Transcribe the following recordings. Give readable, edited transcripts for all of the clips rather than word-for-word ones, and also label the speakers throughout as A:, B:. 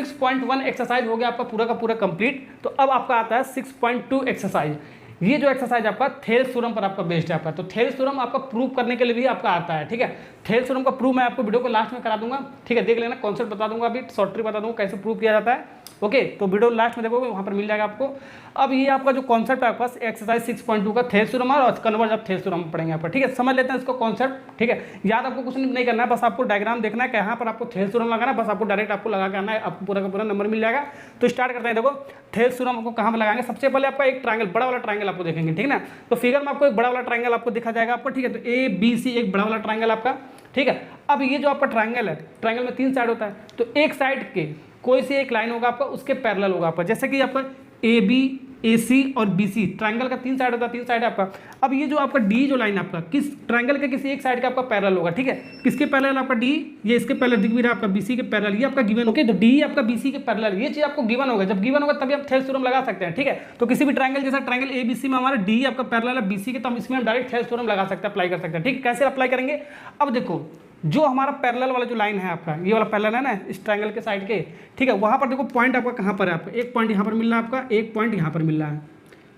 A: 6.1 exercise हो गया आपका पूरा का पूरा कंप्लीट। तो अब आपका आता है 6.2 एक्सरसाइज। ये जो एक्सरसाइज आपका थेल्स थ्योरम पर आपका बेस्ड है आपका। तो थेल्स थ्योरम आपका प्रूव करने के लिए भी आपका आता है, ठीक है। थेल्स थ्योरम का प्रूव मैं आपको वीडियो को लास्ट में करा दूंगा, ठीक है। देख लेना, कॉन्सेप्ट बता दूंगा, अभी शॉर्ट ट्रिक बता दूंगा कैसे प्रूव किया जाता है। ओके, तो वीडियो लास्ट में देखोगे वहाँ पर मिल जाएगा आपको। अब ये आपका जो कॉन्सेप्ट है आपके पास एक्सरसाइज 6.2 का थेल्स थ्योरम और कन्वर्ज ऑफ थेल्स थ्योरम पढ़ेंगे आप, ठीक है। समझ लेते हैं इसको कॉन्सेप्ट, ठीक है। याद आपको कुछ नहीं करना है, बस आपको डायग्राम देखना है, कहाँ पर आपको थेल्स थ्योरम लगाना है, बस आपको डायरेक्ट आपको लगा के आना है, आपको पूरा का पूरा नंबर मिल जाएगा। तो स्टार्ट करते हैं। देखो थेल्स थ्योरम आपको कहाँ पर लगाएंगे, सबसे पहले आपका एक ट्रायंगल, बड़ा वाला ट्रायंगल आपको देखेंगे, ठीक है ना। तो फिगर में आपको एक बड़ा वाला ट्रायंगल आपको दिखा जाएगा आपको, ठीक है। तो ए बी सी एक बड़ा वाला ट्रायंगल आपका, ठीक है। अब ये जो आपका ट्रायंगल है, ट्रायंगल में 3 साइड होता है। तो एक साइड के कोई सी एक लाइन होगा आपका, उसके पैरेलल होगा आपका, जैसे कि आपका ए बी ए सी और बी सी, ट्रायंगल का 3 साइड होता है, 3 साइड है आपका। अब ये जो आपका डी जो लाइन आपका किस ट्रायंगल के किसी एक साइड का आपका पैरेलल होगा, ठीक है। किसके पैरेलल आपका डी, ये इसके पैरेलल दिख भी रहा है आपका बीसी के पैरेलल, ये आपका गिवन। ओके, तो डी आपका बीसी के पैरेलल, ये चीज आपको गिवन होगा। जब गिवन होगा तभी आप थेल्स थ्योरम लगा सकते हैं, ठीक है। तो किसी भी ट्रायंगल जैसा ट्रायंगल ए बी सी में हमारा डी आपका पैरेलल है बीसी के, तो हम इसमें हम डायरेक्ट थेल्स थ्योरम लगा सकते हैं, अप्लाई कर सकते हैं, ठीक है। कैसे अप्लाई करेंगे, अब देखो जो हमारा पैरेलल वाला जो लाइन है आपका, ये वाला पैरेलल है ना इस ट्रायंगल के साइड के, ठीक है। वहां पर देखो पॉइंट आपका कहां पर है, आपका एक पॉइंट यहां पर मिल रहा है आपका, एक पॉइंट यहां पर मिल रहा है,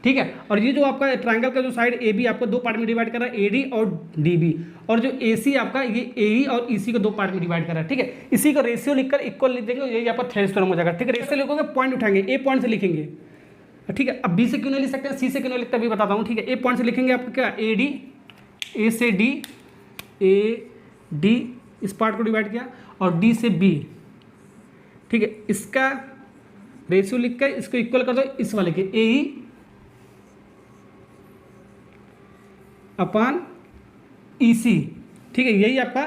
A: ठीक है। और ये जो आपका ट्रायंगल का जो साइड ए बी आपको 2 पार्ट में डिवाइड कर रहा है, ए डी और डी बी। और जो ए सी आपका ये ए ई और ई सी को 2 पार्ट में डिवाइड कर रहा है, ठीक है। इसी का रेशियो लिखकर इक्वल लिख देंगे, यही आपका थेल्स थ्योरम हो जाएगा, ठीक है। रेशियो लिखोगे पॉइंट उठाएंगे, ए पॉइंट से लिखेंगे, ठीक है। अब बी से क्यों नहीं लिख सकते, सी से क्यों नहीं लिखते अभी बताता हूँ, ठीक है। ए पॉइंट से लिखेंगे आपका क्या, ए डी, ए से डी, ए डी इस पार्ट को डिवाइड किया, और डी से बी, ठीक है। इसका रेशियो लिखकर इसको इक्वल कर दो इस वाले के, ए ई अपॉन ई सी, ठीक है। यही आपका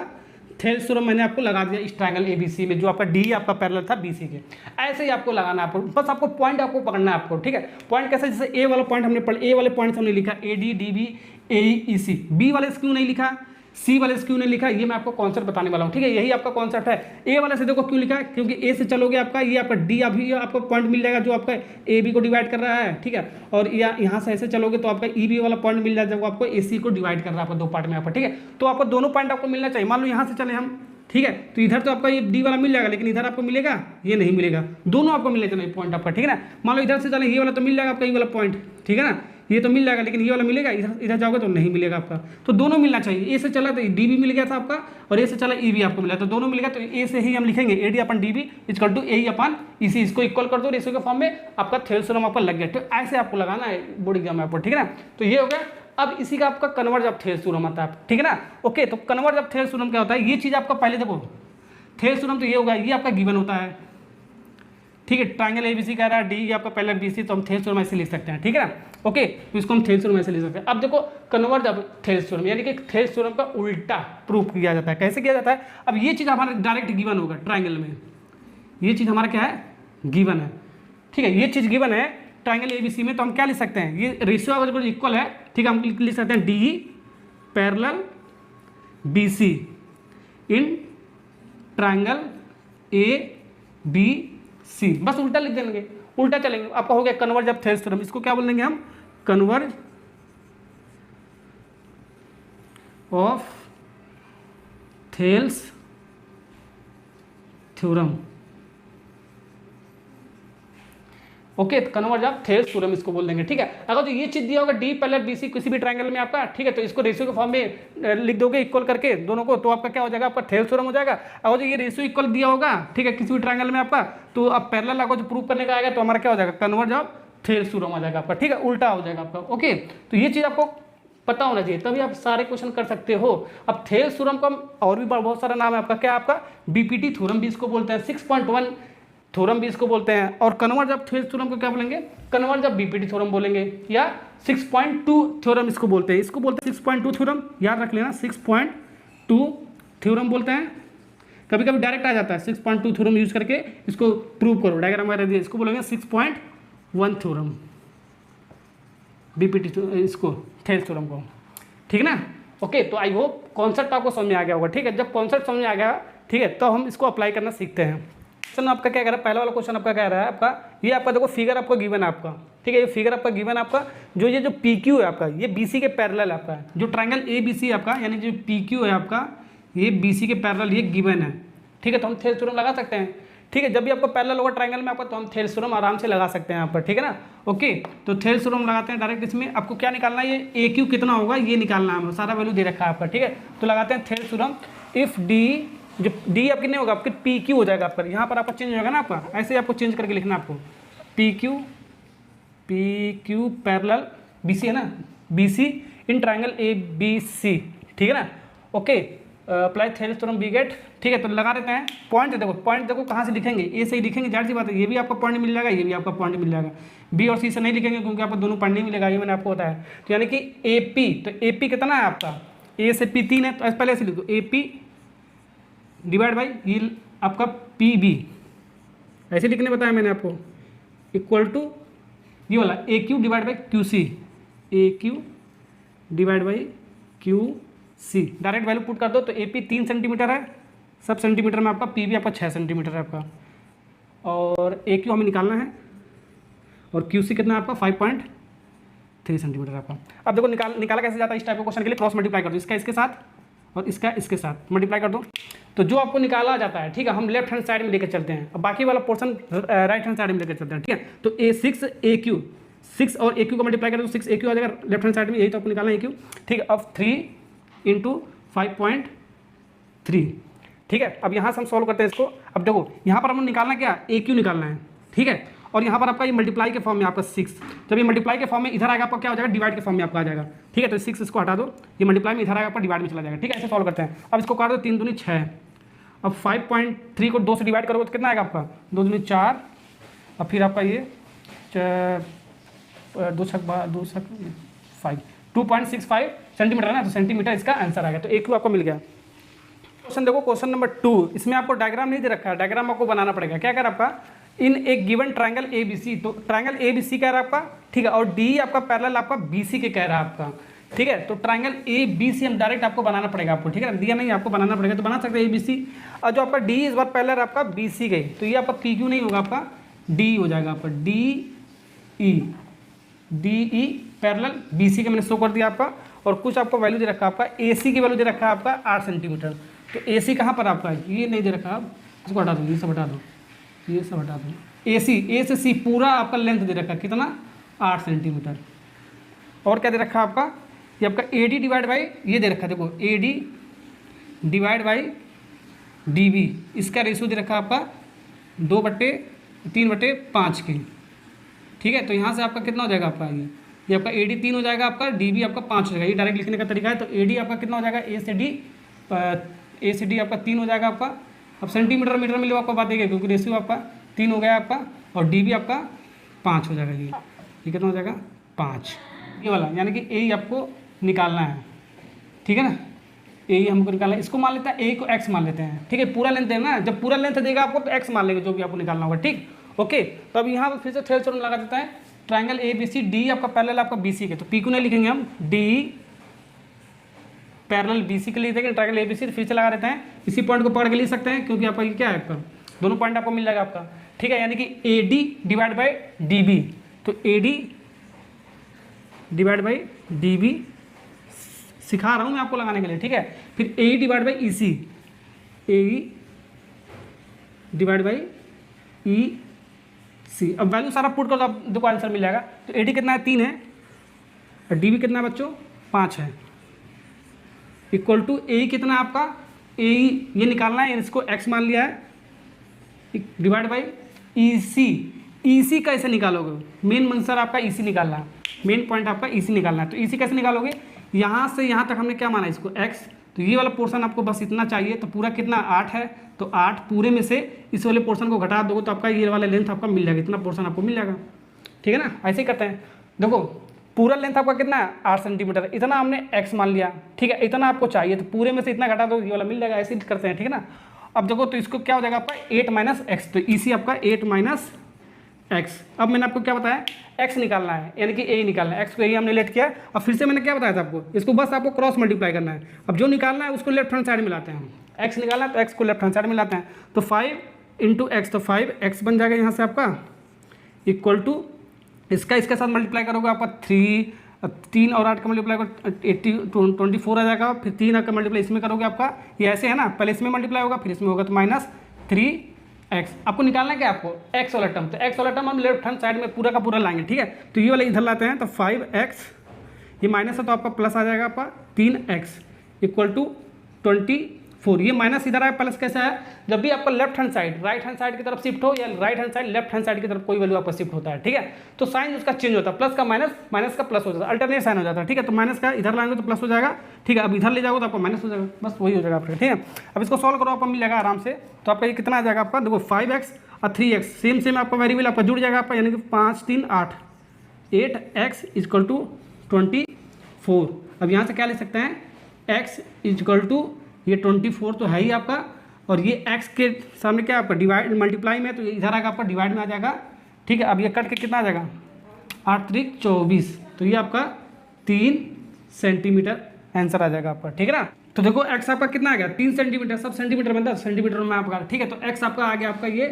A: थेल्स थ्योरम मैंने आपको लगा दिया इस ट्रायंगल एबीसी में, जो आपका डी आपका पैरेलल था बीसी के। ऐसे ही आपको लगाना है आपको, बस आपको पॉइंट आपको पकड़ना है आपको, ठीक है। पॉइंट कैसे, जैसे ए वाला पॉइंट हमने पढ़, ए वाले पॉइंट हमने लिखा A D D B A E C, B वाले से क्यों नहीं लिखा, सी वाले से क्यों नहीं लिखा, ये मैं आपको कॉन्सेप्ट बताने वाला हूँ, ठीक है। यही आपका कॉन्सेप्ट है। ए वाले से देखो क्यों लिखा है, क्योंकि ए से चलोगे आपका ये आपका डी अभी आपको पॉइंट मिल जाएगा जो आपका ए बी को डिवाइड कर रहा है, ठीक है। और यहाँ से ऐसे चलोगे तो आपका ई बी वाला पॉइंट मिल जाएगा, वो आपको ए सी को डिवाइड कर रहा है आपको 2 पार्ट में आपका, ठीक है। तो आपको दोनों पॉइंट आपको मिलना चाहिए। मान लो यहाँ से चले हम, ठीक है, तो इधर तो आपका ये डी वाला मिल जाएगा, लेकिन इधर आपको मिलेगा ये नहीं मिलेगा, दोनों आपको मिलेगा नहीं पॉइंट आपका, ठीक है ना। मान लो इधर से चले, ये वाला तो मिल जाएगा आपका, ये वाला पॉइंट, ठीक है ना, ये तो मिल जाएगा, लेकिन ये वाला मिलेगा, इधर जाओगे तो नहीं मिलेगा आपका। तो दोनों मिलना चाहिए, ए से चला तो डी भी मिल गया था आपका, और ए से चला ई भी आपको मिला, तो दोनों मिलेगा। तो ए से ही हम लिखेंगे A D upon D B equal to A E upon E C, इसको इक्वल कर दो रेशियो के फॉर्म में, आपका थेल्स थ्योरम आपका लग गया। तो ऐसे आपको लगाना है बोर्ड एग्जाम में आपको, ठीक है ना। तो ये हो गया। अब इसी का आपका कन्वर्ज ऑफ थेल्स थ्योरम आता है, ठीक है ना। ओके, तो कन्वर्ज ऑफ थेल्स थ्योरम क्या होता है, ये चीज आपका पहले देखो, थेल्स थ्योरम तो ये होगा, ये आपका गिवन होता है, ठीक है। ट्रायंगल एबीसी कह रहा है, डी आपका पहले बीसी, तो हम थेल्स थ्योरम ऐसे लिख सकते हैं, ठीक है ना। ओके, तो इसको हम थेल्स थ्योरम ऐसे लिख सकते हैं। अब देखो कन्वर्ज ऑफ थेल्स थ्योरम, यानी कि थेल्स थ्योरम का उल्टा प्रूफ किया जाता है। कैसे किया जाता है, अब ये चीज़ हमारा डायरेक्ट गिवन होगा ट्रायंगल में, ये चीज़ हमारा क्या है, गिवन है, ठीक है। ये चीज़ गिवन है ट्रायंगल एबीसी में, तो हम क्या लिख सकते हैं, ये रेशियो अगर इक्वल है, ठीक है, हम लिख सकते हैं D parallel B C in triangle A B C, बस उल्टा लिख देंगे, उल्टा चलेंगे, आपका हो गया कन्वर्ज ऑफ थेल्स थ्योरम। इसको क्या बोल देंगे हम, converge of Thales theorem. Okay, तो कन्वर्ज ऑफ थेल्स थ्योरम इसको बोल देंगे, ठीक है। अगर तो ये चीज दिया होगा डी पैरेलल बी सी किसी भी ट्रायंगल में आपका, ठीक है, तो इसको रेशियो के फॉर्म में लिख दोगे इक्वल करके दोनों को, तो आपका क्या हो जाएगा, आपका थेल्स थ्योरम हो जाएगा। अगर जो ये रेशियो इक्वल दिया होगा, ठीक है, किसी भी ट्रायंगल में आपका, तो अब पैरेलल अगर जो प्रूव करने का आएगा तो हमारा क्या हो जाएगा, कन्वर्ज ऑफ थेल्स थ्योरम हो जाएगा आपका, ठीक है, उल्टा हो जाएगा आपका। ओके, तो ये चीज आपको पता होना चाहिए, तभी आप सारे क्वेश्चन कर सकते हो। अब थेल्स थ्योरम का और भी बहुत सारा नाम है आपका, क्या आपका बीपीटी थ्योरम भी इसको बोलते हैं, 6.1 थ्योरम भी इसको बोलते हैं, और कन्वर्ज ऑफ थेल्स थ्योरम को क्या बोलेंगे, कन्वर्ज ऑफ बीपीटी थ्योरम बोलेंगे, या 6.2 थ्योरम इसको बोलते हैं, 6.2 थ्योरम याद रख लेना, 6.2 थ्योरम बोलते हैं। कभी कभी डायरेक्ट आ जाता है 6.2 थ्योरम यूज करके इसको प्रूव करो, डायग्राम वगैरह दिया, इसको बोलेंगे 6.1 थ्योरम बीपीटी, इसको थेल्स थ्योरम को, ठीक है ना। ओके, तो आई होप कॉन्सेप्ट आपको समझ में आ गया होगा, ठीक है। जब कॉन्सेप्ट समझ में आ गया, ठीक है, तो हम इसको अप्लाई करना सीखते हैं। क्वेश्चन आपका क्या कह रहा है, पहला वाला क्वेश्चन आपका कह रहा है आपका, ये आपका देखो फिगर आपको गिवन है आपका, ठीक है, ये फिगर आपका गिवन है आपका, जो ये जो पी क्यू है आपका, ये बी सी के पैरेलल है आपका, जो ट्रायंगल ए बी सी है आपका, यानी जो पी क्यू है आपका, ये बी सी के पैरेलल ये गिवन है, ठीक है। तो हम थेल्स थ्योरम लगा सकते हैं, ठीक है। जब भी आपको पैरेलल होगा ट्रायंगल में आपका, तो हम थेल्स थ्योरम आराम से लगा सकते हैं यहाँ पर, ठीक है ना। ओके, तो थेल्स थ्योरम लगाते हैं डायरेक्ट। इसमें आपको क्या निकालना है, ये AQ कितना होगा ये निकालना है, सारा वैल्यू दे रखा है आपका, ठीक है। तो लगाते हैं थेल्स थ्योरम, इफ डी, जो डी आपकी नहीं होगा, आपके PQ हो जाएगा आपका, यहाँ पर आपका चेंज हो जाएगा ना आपका, ऐसे आपको चेंज करके लिखना है आपको, PQ पैरेलल BC है ना, BC इन ट्रायंगल ABC, ठीक है ना। Okay, apply Thales theorem we get, ठीक है। तो लगा देते हैं पॉइंट, देखो कहाँ से लिखेंगे, ए से ही लिखेंगे, जाहिर सी बात है, ये भी आपका पॉइंट मिल जाएगा, ये भी आपका पॉइंट मिल जाएगा। बी और सी से नहीं लिखेंगे क्योंकि आपको दोनों पॉइंट नहीं मिलेगा, ये मैंने आपको बताया। तो यानी कि AP, तो AP कितना है आपका, A से P 3 है, तो पहले ऐसे लिख दो, AP डिवाइड बाई ये आपका PB, ऐसे लिखने बताया मैंने आपको, इक्वल टू ये वाला AQ divide by QC, AQ divide by QC, direct value put कर दो। तो AP 3 सेंटीमीटर है सब सेंटीमीटर में आपका, PB आपका 6 सेंटीमीटर है आपका, और AQ हमें निकालना है, और QC कितना है आपका 5.3 सेंटीमीटर आपका। अब देखो निकाला कैसे जाता है इस टाइप के क्वेश्चन के लिए, क्रॉस मल्टीप्लाई कर दो, इसका इसके साथ और इसका इसके साथ मल्टीप्लाई कर दो, तो जो आपको निकाला जाता है, ठीक है, हम लेफ्ट हैंड साइड में लेकर चलते हैं, अब बाकी वाला पोर्शन राइट हैंड साइड में लेकर चलते हैं, ठीक है। तो 6AQ, 6 और AQ का मल्टीप्लाई करें तो 6AQ आ जाएगा लेफ्ट हैंड साइड में, यही तो आपको निकालना है AQ, ठीक है। अब 3 × 5.3, ठीक है। अब यहाँ से हम सॉल्व करते हैं इसको। अब देखो यहाँ पर हमें निकालना क्या, AQ निकालना है, ठीक है। और यहाँ पर आपका ये मल्टीप्लाई के फॉर्म में आपका 6, जब ये मल्टीप्लाई के फॉर्म में इधर आएगा आपका क्या हो जाएगा, डिवाइड के फॉर्म में आपका आ जाएगा, ठीक है। तो 6 इसको हटा दो, ये मल्टीप्लाई में इधर आएगा आपका डिवाइड में चला जाएगा, ठीक है। ऐसे सॉल्व करते हैं। अब इसको काट दो, 3 दूनी 6, अब 5.3 को 2 से डिवाइड करोगे तो कितना आएगा आपका, 2 दूनी 4, और फिर आपका ये 2 छक 5, 2.65 सेंटीमीटर है ना, तो सेंटीमीटर इसका आंसर आ गया। तो AQ आपको मिल गया। क्वेश्चन देखो, क्वेश्चन नंबर 2, इसमें आपको डायग्राम नहीं दे रखा है, डायग्राम आपको बनाना पड़ेगा। क्या कह रहा है आपका, इन एक गिवन ट्रायंगल ABC, तो ट्रायंगल ABC कह रहा है आपका, ठीक है, और D आपका पैरेलल आपका BC के कह रहा है आपका, ठीक है। तो ट्रायंगल ABC हम डायरेक्ट आपको बनाना पड़ेगा आपको, ठीक है, दिया नहीं आपको बनाना पड़ेगा, तो बना सकते हैं ABC। और जो आपका D इस बार पैरेलल आपका BC गई, तो ये आपका PQ नहीं होगा, आपका D हो जाएगा आपका, DE पैरेलल BC के मैंने शो कर दिया आपका। और कुछ आपको वैल्यू दे रखा है आपका, AC की वैल्यू दे रखा है आपका 8 सेंटीमीटर। तो AC कहाँ पर आपका, ये नहीं दे रखा, आप इसको हटा दो, ये सब हटा दो, ये सब हटा दो। AC A से C पूरा आपका लेंथ दे रखा है कितना, 8 सेंटीमीटर। और क्या दे रखा है आपका, ये आपका AD डिवाइड बाई ये दे रखा है, देखो AD डिवाइड बाई DB, इसका रेशियो दे रखा है आपका 2/3/5 के, ठीक है। तो यहाँ से आपका कितना हो जाएगा आपका, ये आपका AD 3 हो जाएगा आपका, DB आपका 5 हो जाएगा, ये डायरेक्ट लिखने का तरीका है। तो AD आपका कितना हो जाएगा, A से D आपका 3 हो जाएगा आपका। अब सेंटीमीटर मीटर में लो आपको बात देगा, क्योंकि रेशियो आपका 3 हो गया आपका, और DB आपका 5 हो जाएगा, ये कितना हो जाएगा 5, ये वाला, यानी कि A आपको निकालना है, ठीक है ना। A हमको निकालना है, इसको मान लेते हैं, A को X मान लेते हैं, ठीक है। पूरा लेंथ देना, जब पूरा लेंथ देगा आपको तो X मान लेंगे, जो भी आपको निकालना होगा, ठीक। ओके, तो अब यहाँ पर फिर से थेल्स थ्योरम लगा देता है। ट्रायंगल ABC, D आपका पैरेलल आपका BC के, तो PQ नहीं लिखेंगे हम, D पैरेलल BC के लिए देंगे ट्रायंगल ABC, फिर से लगा देते हैं। इसी पॉइंट को पकड़ के लिख सकते हैं, क्योंकि आपका ये क्या है, आपका दोनों पॉइंट आपको मिल जाएगा आपका, ठीक है। यानी कि AD डिवाइड बाई DB, तो AD डिवाइड बाई DB सिखा रहा हूँ मैं आपको लगाने के लिए, ठीक है। फिर AE divide by EC, AE divide by EC। अब वैल्यू सारा पुट कर दो, आप देखो आंसर मिल जाएगा। तो AD कितना है, 3 है, और DB कितना है बच्चों, 5 है, इक्वल टू AE कितना है आपका, AE ये निकालना है, इसको X मान लिया है, डिवाइड बाई EC कैसे निकालोगे, मेन मंसर आपका EC निकालना है, मेन पॉइंट आपका EC निकालना है। तो EC कैसे निकालोगे, यहाँ से यहाँ तक हमने क्या माना इसको X, तो ये वाला पोर्शन आपको बस इतना चाहिए, तो पूरा कितना 8 है, तो 8 पूरे में से इस वाले पोर्शन को घटा दोगे तो आपका ये वाला लेंथ आपका मिल जाएगा, इतना पोर्शन आपको मिल जाएगा, ठीक है ना। ऐसे ही करते हैं, देखो पूरा लेंथ आपका कितना है 8 सेंटीमीटर, इतना हमने X मान लिया, ठीक है, इतना आपको चाहिए, तो पूरे में से इतना घटा दो, ये वाला मिल जाएगा। ऐसे ही करते हैं, ठीक है ना। अब देखो, तो इसको क्या हो जाएगा आपका 8 - X, तो EC आपका 8 - X। अब मैंने आपको क्या बताया, X निकालना है, यानी कि A निकालना है, X को यही हमने लेट किया। अब फिर से मैंने क्या बताया था आपको, इसको बस आपको क्रॉस मल्टीप्लाई करना है। अब जो निकालना है उसको लेफ्ट हैंड साइड में लाते हैं, X निकालना है तो X को लेफ्ट हैंड साइड में लाते हैं। तो 5 × X, तो 5X बन जाएगा यहाँ से आपका, इक्वल टू इसका इसके साथ मल्टीप्लाई करोगे आपका 3 और 8 का मल्टीप्लाई करो 24 आ जाएगा। फिर 3 का मल्टीप्लाई इसमें करोगे आपका, ये ऐसे है ना, पहले इसमें मल्टीप्लाई होगा, फिर इसमें होगा तो -3 एक्स। आपको निकालना है क्या, आपको एक्स वाला टर्म, तो एक्स वाला टर्म हम लेफ्ट हैंड साइड में पूरा का पूरा लाएंगे, ठीक है। तो ये वाला इधर लाते हैं, तो 5x, ये माइनस है तो आपका प्लस आ जाएगा आपका 3x इक्वल टू 24। ये माइनस इधर आया, प्लस कैसे है, जब भी आपका left hand side right hand side की तरफ शिफ्ट हो या right hand side left hand side की तरफ कोई वैल्यू आपका शिफ्ट होता है, ठीक है, तो साइन उसका चेंज होता है, प्लस का माइनस, माइनस का प्लस हो जाता है, अल्टरनेट साइन हो जाता है, ठीक है। तो माइनस का इधर लाएंगे तो प्लस हो जाएगा, ठीक है। अब इधर ले जाओगे तो आपका माइनस हो जाएगा, बस वही हो जाएगा आपका, ठीक है। अब इसको सॉल्व करो, आपको मिल जाएगा आराम से। तो आपका ये कितना आ जाएगा आपका, देखो 5x और 3x सेम सेम आपका वेरिएबल आपका जुड़ जाएगा आपका, यानी कि 5 3 8, 8x इक्वल टू 24। अब यहाँ से क्या ले सकते हैं, x इक्वल टू ये 24 तो है ही आपका, और ये x के सामने क्या आपका डिवाइड मल्टीप्लाई में, तो इधर आएगा आपका डिवाइड में आ जाएगा, ठीक है। अब ये कट के कितना आ जाएगा, 8 3 24, तो ये आपका 3 सेंटीमीटर आंसर आ जाएगा आपका, ठीक है ना। तो देखो x आपका कितना आ गया, 3 सेंटीमीटर, सब सेंटीमीटर में 10 सेंटीमीटर में आपका, ठीक है। तो x आपका आ गया आपका ये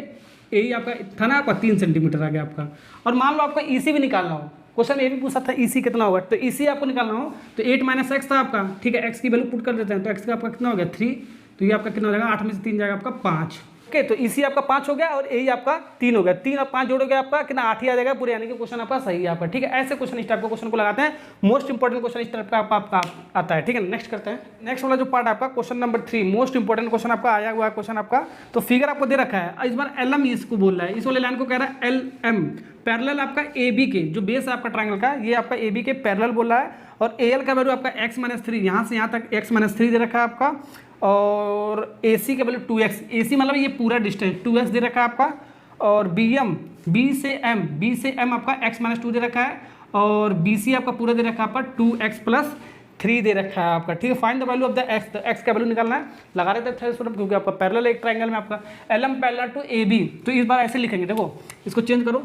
A: यही आपका था ना आपका 3 सेंटीमीटर आ गया आपका। और मान लो आपका EC भी निकालना हो, क्वेश्चन ये भी पूछा था EC कितना होगा, तो EC आपको निकालना हो तो 8 - x था आपका, ठीक है। x की वैल्यू पुट कर देते हैं, तो x का आपका कितना हो गया 3, तो ये आपका कितना हो जाएगा, 8 में से 3 जाएगा आपका 5, ओके। तो EC आपका 5 हो गया और यही आपका 3 हो गया, 3 और 5 जोड़ोगे आपका कितना 8 ही आ जाएगा पूरे, यानी कि क्वेश्चन आपका सही है आपका, ठीक है। ऐसे क्वेश्चन इस टाइप का क्वेश्चन को लगाते हैं, मोस्ट इंपॉर्टेंट क्वेश्चन इस टाइप का आपका आता है, ठीक है। नेक्स्ट करते हैं, नेक्स्ट वाला जो पार्ट आपका question number 3, most important question आपका आया हुआ है क्वेश्चन आपका। तो फिगर आपको दे रखा है, इस बार LM इसको बोल रहा है, इस वाले लाइन को कह रहा है LM, पैरेलल आपका AB के जो बेस है आपका ट्रायंगल का, ये आपका AB के पैरेलल बोल रहा है, और AL का वैल्यू आपका x - 3, यहाँ से यहाँ तक x - 3 दे रखा है आपका, और AC का वैल्यू 2x, AC मतलब ये पूरा डिस्टेंस 2x दे रखा है आपका, और BM B से M आपका x - 2 दे रखा है, और BC आपका पूरा दे रखा है आपका 2x + 3 दे रखा है आपका, ठीक है। Find the value of the x, तो x का वैल्यू निकालना है, लगा रहे थे थ्रेड स्टूडेंट, क्योंकि आपका पैरेलल एक ट्रायंगल में आपका LM पैरेलल टू AB, तो इस बार ऐसे लिखेंगे, देखो इसको चेंज करो,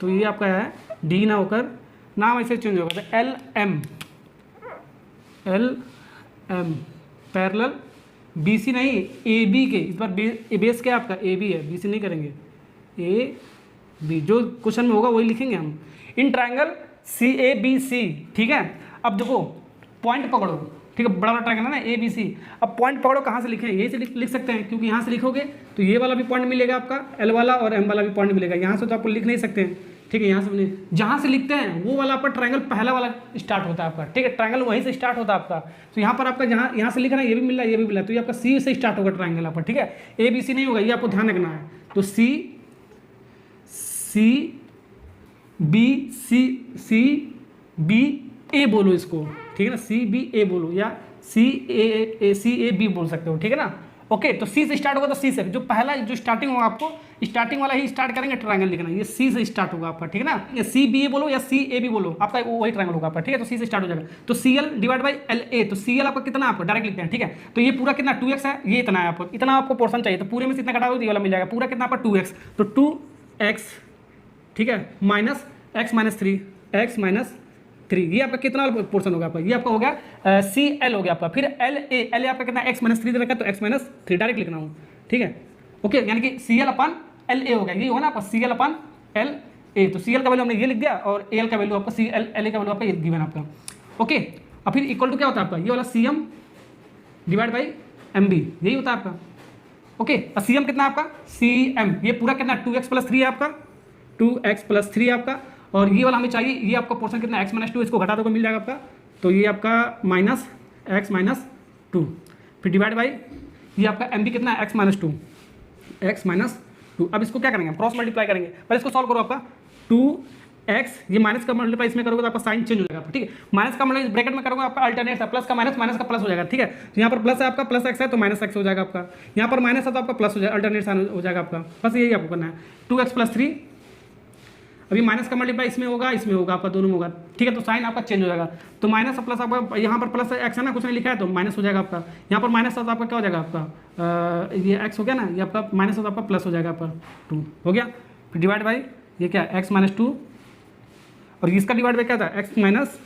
A: तो ये आपका है D ना होकर नाम ऐसे चेंज होगा, तो LM पैरेलल BC नहीं AB के, इस बार बेस क्या आपका AB है, BC नहीं करेंगे, AB जो क्वेश्चन में होगा वही लिखेंगे हम, इन ट्रायंगल CABC, ठीक है। अब देखो पॉइंट पकड़ो, ठीक है, बड़ा बड़ा ट्रायंगल है ना ABC, अब पॉइंट पकड़ो कहाँ से लिखें, यही से लिख सकते हैं, क्योंकि यहाँ से लिखोगे तो ये वाला भी पॉइंट मिलेगा आपका, L वाला और M वाला भी पॉइंट मिलेगा, यहाँ से तो आपको लिख नहीं सकते हैं, ठीक है। यहाँ से जहाँ से लिखते हैं वो वाला आपका ट्रायंगल पहला वाला स्टार्ट होता है आपका, ठीक है, ट्रायंगल वहीं से स्टार्ट होता है आपका। तो यहाँ पर आपका जहाँ यहाँ से लिख रहा है ये भी मिल रहा है, ये भी मिल रहा है, तो ये आपका C से स्टार्ट होगा ट्रायंगल आपका, ठीक है, ABC नहीं होगा, ये आपको ध्यान रखना है। तो CBA बोलो इसको, ठीक है ना, CBA बोलो या CAB बोल सकते हो, ठीक है ना, ओके। तो C से स्टार्ट होगा, तो C से जो पहला जो स्टार्टिंग होगा आपको स्टार्टिंग वाला ही स्टार्ट करेंगे, ट्रायंगल लिखना, ये C से स्टार्ट होगा आपका, ठीक है ना, ये CBA बोलो या CAB बोलो, आपका वही ट्रायंगल होगा आपका, ठीक है। तो C से स्टार्ट हो जाएगा, तो CL/LA, तो CL आपका कितना आपको डायरेक्ट लिखते हैं, ठीक है। तो ये पूरा कितना 2x है, ये इतना है आपको, इतना आपको पोर्शन चाहिए, तो पूरे में से इतना घटा दो, ये वाला मिल जाएगा, पूरा कितना आपका 2x, तो 2x, ठीक है, माइनस x - 3, ये आपका कितना पोर्शन होगा आपका, ये आपका हो गया CL हो गया आपका, फिर LA आपका कितना x - 3 दे रखा है, तो x - 3 डायरेक्ट लिखना हूँ, ठीक है, ओके, यानी कि CL/LA हो गया, ये होगा ना आपका CL/LA, तो CL का वैल्यू हमने ये लिख दिया, और AL का वैल्यू आपका LA का वैल्यू आपका ये गिवन आपका, ओके। और फिर इक्वल टू क्या होता है आपका, ये वाला CM/MB, यही होता है आपका, ओके। और CM कितना आपका CM, ये पूरा कितना 2x + 3 है आपका, 2x + 3 आपका, और ये वाला हमें चाहिए, ये आपका पोर्शन कितना x - 2, इसको घटा दो मिल जाएगा आपका, तो ये आपका -x - 2, फिर डिवाइड बाई ये आपका MB कितना है x - 2, x - 2। अब इसको क्या करेंगे, क्रॉस मल्टीप्लाई करेंगे, पहले इसको सॉल्व करो, आपका 2x, ये माइनस का मल्टीप्लाई इसमें करोगे तो आपका साइन चेंज हो जाएगा, ठीक है। माइनस का मल्टीप्लाई ब्रैकेट में करोगे आपका अल्टरनेट है, प्लस का माइनस, माइनस का प्लस हो जाएगा, ठीक है। तो यहाँ पर प्लस है आपका, प्लस x है तो -x हो जाएगा आपका, यहाँ पर माइनस है तो आपका प्लस हो जाएगा, अल्टरनेट साइन हो जाएगा आपका, बस यही आपको करना है। 2x + 3, अभी माइनस का मल्टीप्लाई इसमें होगा आपका, दोनों में होगा, ठीक है। तो साइन आपका चेंज हो जाएगा, तो माइनस और प्लस आपका, यहाँ पर प्लस x है ना, कुछ नहीं लिखा है तो माइनस हो जाएगा आपका, यहाँ पर माइनस है तो आपका क्या हो जाएगा आपका, ये x हो गया ना, ये आपका माइनस है तो आपका प्लस हो जाएगा आपका 2 हो गया, फिर डिवाइड बाई ये क्या x - 2, और इसका डिवाइड बाई क्या था x - 3।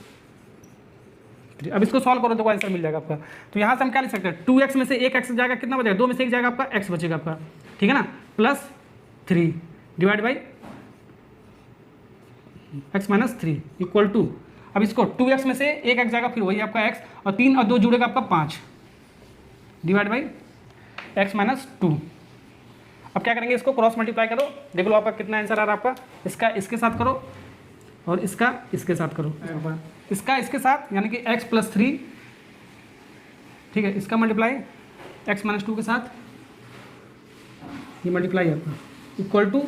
A: अब इसको सॉल्व करो तो आंसर मिल जाएगा आपका। तो यहाँ से हम क्या लिख सकते हैं, 2x में से एक x जाएगा, कितना बचेगा, 2 में से एक जाएगा आपका x बचेगा आपका, ठीक है ना, +3 divide by x - 3 equal to, अब इसको 2x में से एक x जाएगा, फिर वही आपका x, और 3 और 2 जुड़ेगा आपका 5 डिवाइड बाई x - 2। अब क्या करेंगे, इसको क्रॉस मल्टीप्लाई करो, देख लो आपका कितना आंसर आ रहा है आपका। इसका इसके साथ करो और इसका इसके साथ करो, इसका इसके साथ यानी कि x + 3, ठीक है, इसका मल्टीप्लाई x - 2 के साथ, ये मल्टीप्लाई आपका इक्वल टू,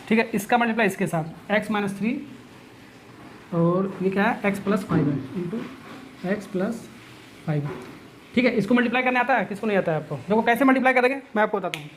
A: ठीक है, इसका मल्टीप्लाई इसके साथ x - 3 और ये क्या है x + 5 है इंटू x + 5, ठीक है। इसको मल्टीप्लाई करने आता है, किसको नहीं आता है आपको? देखो कैसे मल्टीप्लाई करेंगे मैं आपको बताता हूँ।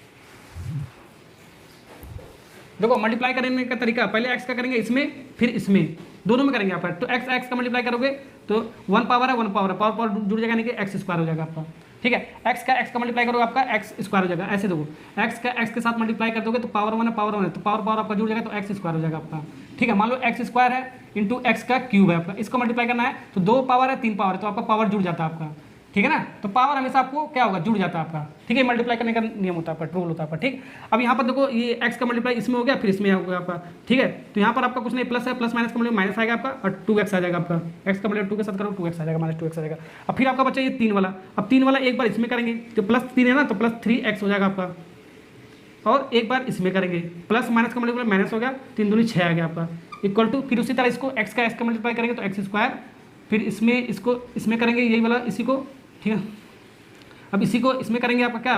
A: देखो मल्टीप्लाई करने का तरीका, पहले x का करेंगे इसमें, फिर इसमें, दोनों में करेंगे आपका। तो x का मल्टीप्लाई करोगे तो 1 पावर है, 1 पावर है, पावर जुड़ जाएगा, यानी कि x² हो जाएगा आपका, ठीक है। x का मल्टीप्लाई करोगे आपका x² हो जाएगा। ऐसे देखो x का x के साथ मल्टीप्लाई कर दोगे तो पावर 1 है, पावर 1 है, तो पावर आपका जुड़ जाएगा तो x² हो जाएगा आपका, ठीक है। मान लो x² है इंटू x का क्यूब है आपका, इसको मल्टीप्लाई करना है तो 2 पावर है, 3 पावर है, तो आपका पावर जुड़ जाता है आपका, ठीक है ना। तो पावर हमेशा आपको क्या होगा, जुड़ जाता है आपका, ठीक है। मल्टीप्लाई करने का नियम होता है आपका, रूल होता है आपका, ठीक। अब यहाँ पर देखो ये x का मल्टीप्लाई इसमें हो गया, फिर इसमें होगा आपका, ठीक है। तो यहाँ पर आपका कुछ नहीं, प्लस है, प्लस माइनस का मतलब माइनस आएगा आपका, और 2x आ जाएगा आपका, x का मतलब 2 के साथ करो 2x आ जाएगा, -2x आ जाएगा। अब फिर आपका बच्चा ये 3 वाला, अब 3 वाला एक बार इसमें करेंगे तो +3 है ना, तो +3x हो जाएगा आपका, और एक बार इसमें करेंगे, प्लस माइनस का मल्टीप्लाई माइनस हो गया, 3 दूनी 6 आ गया आपका, इक्वल टू, फिर उसी तरह इसको x का मल्टीप्लाई करेंगे तो x², फिर इसमें इसको इसमें करेंगे यही वाला इसी को, ठीक है। अब इसी को इसमें करेंगे आपका क्या,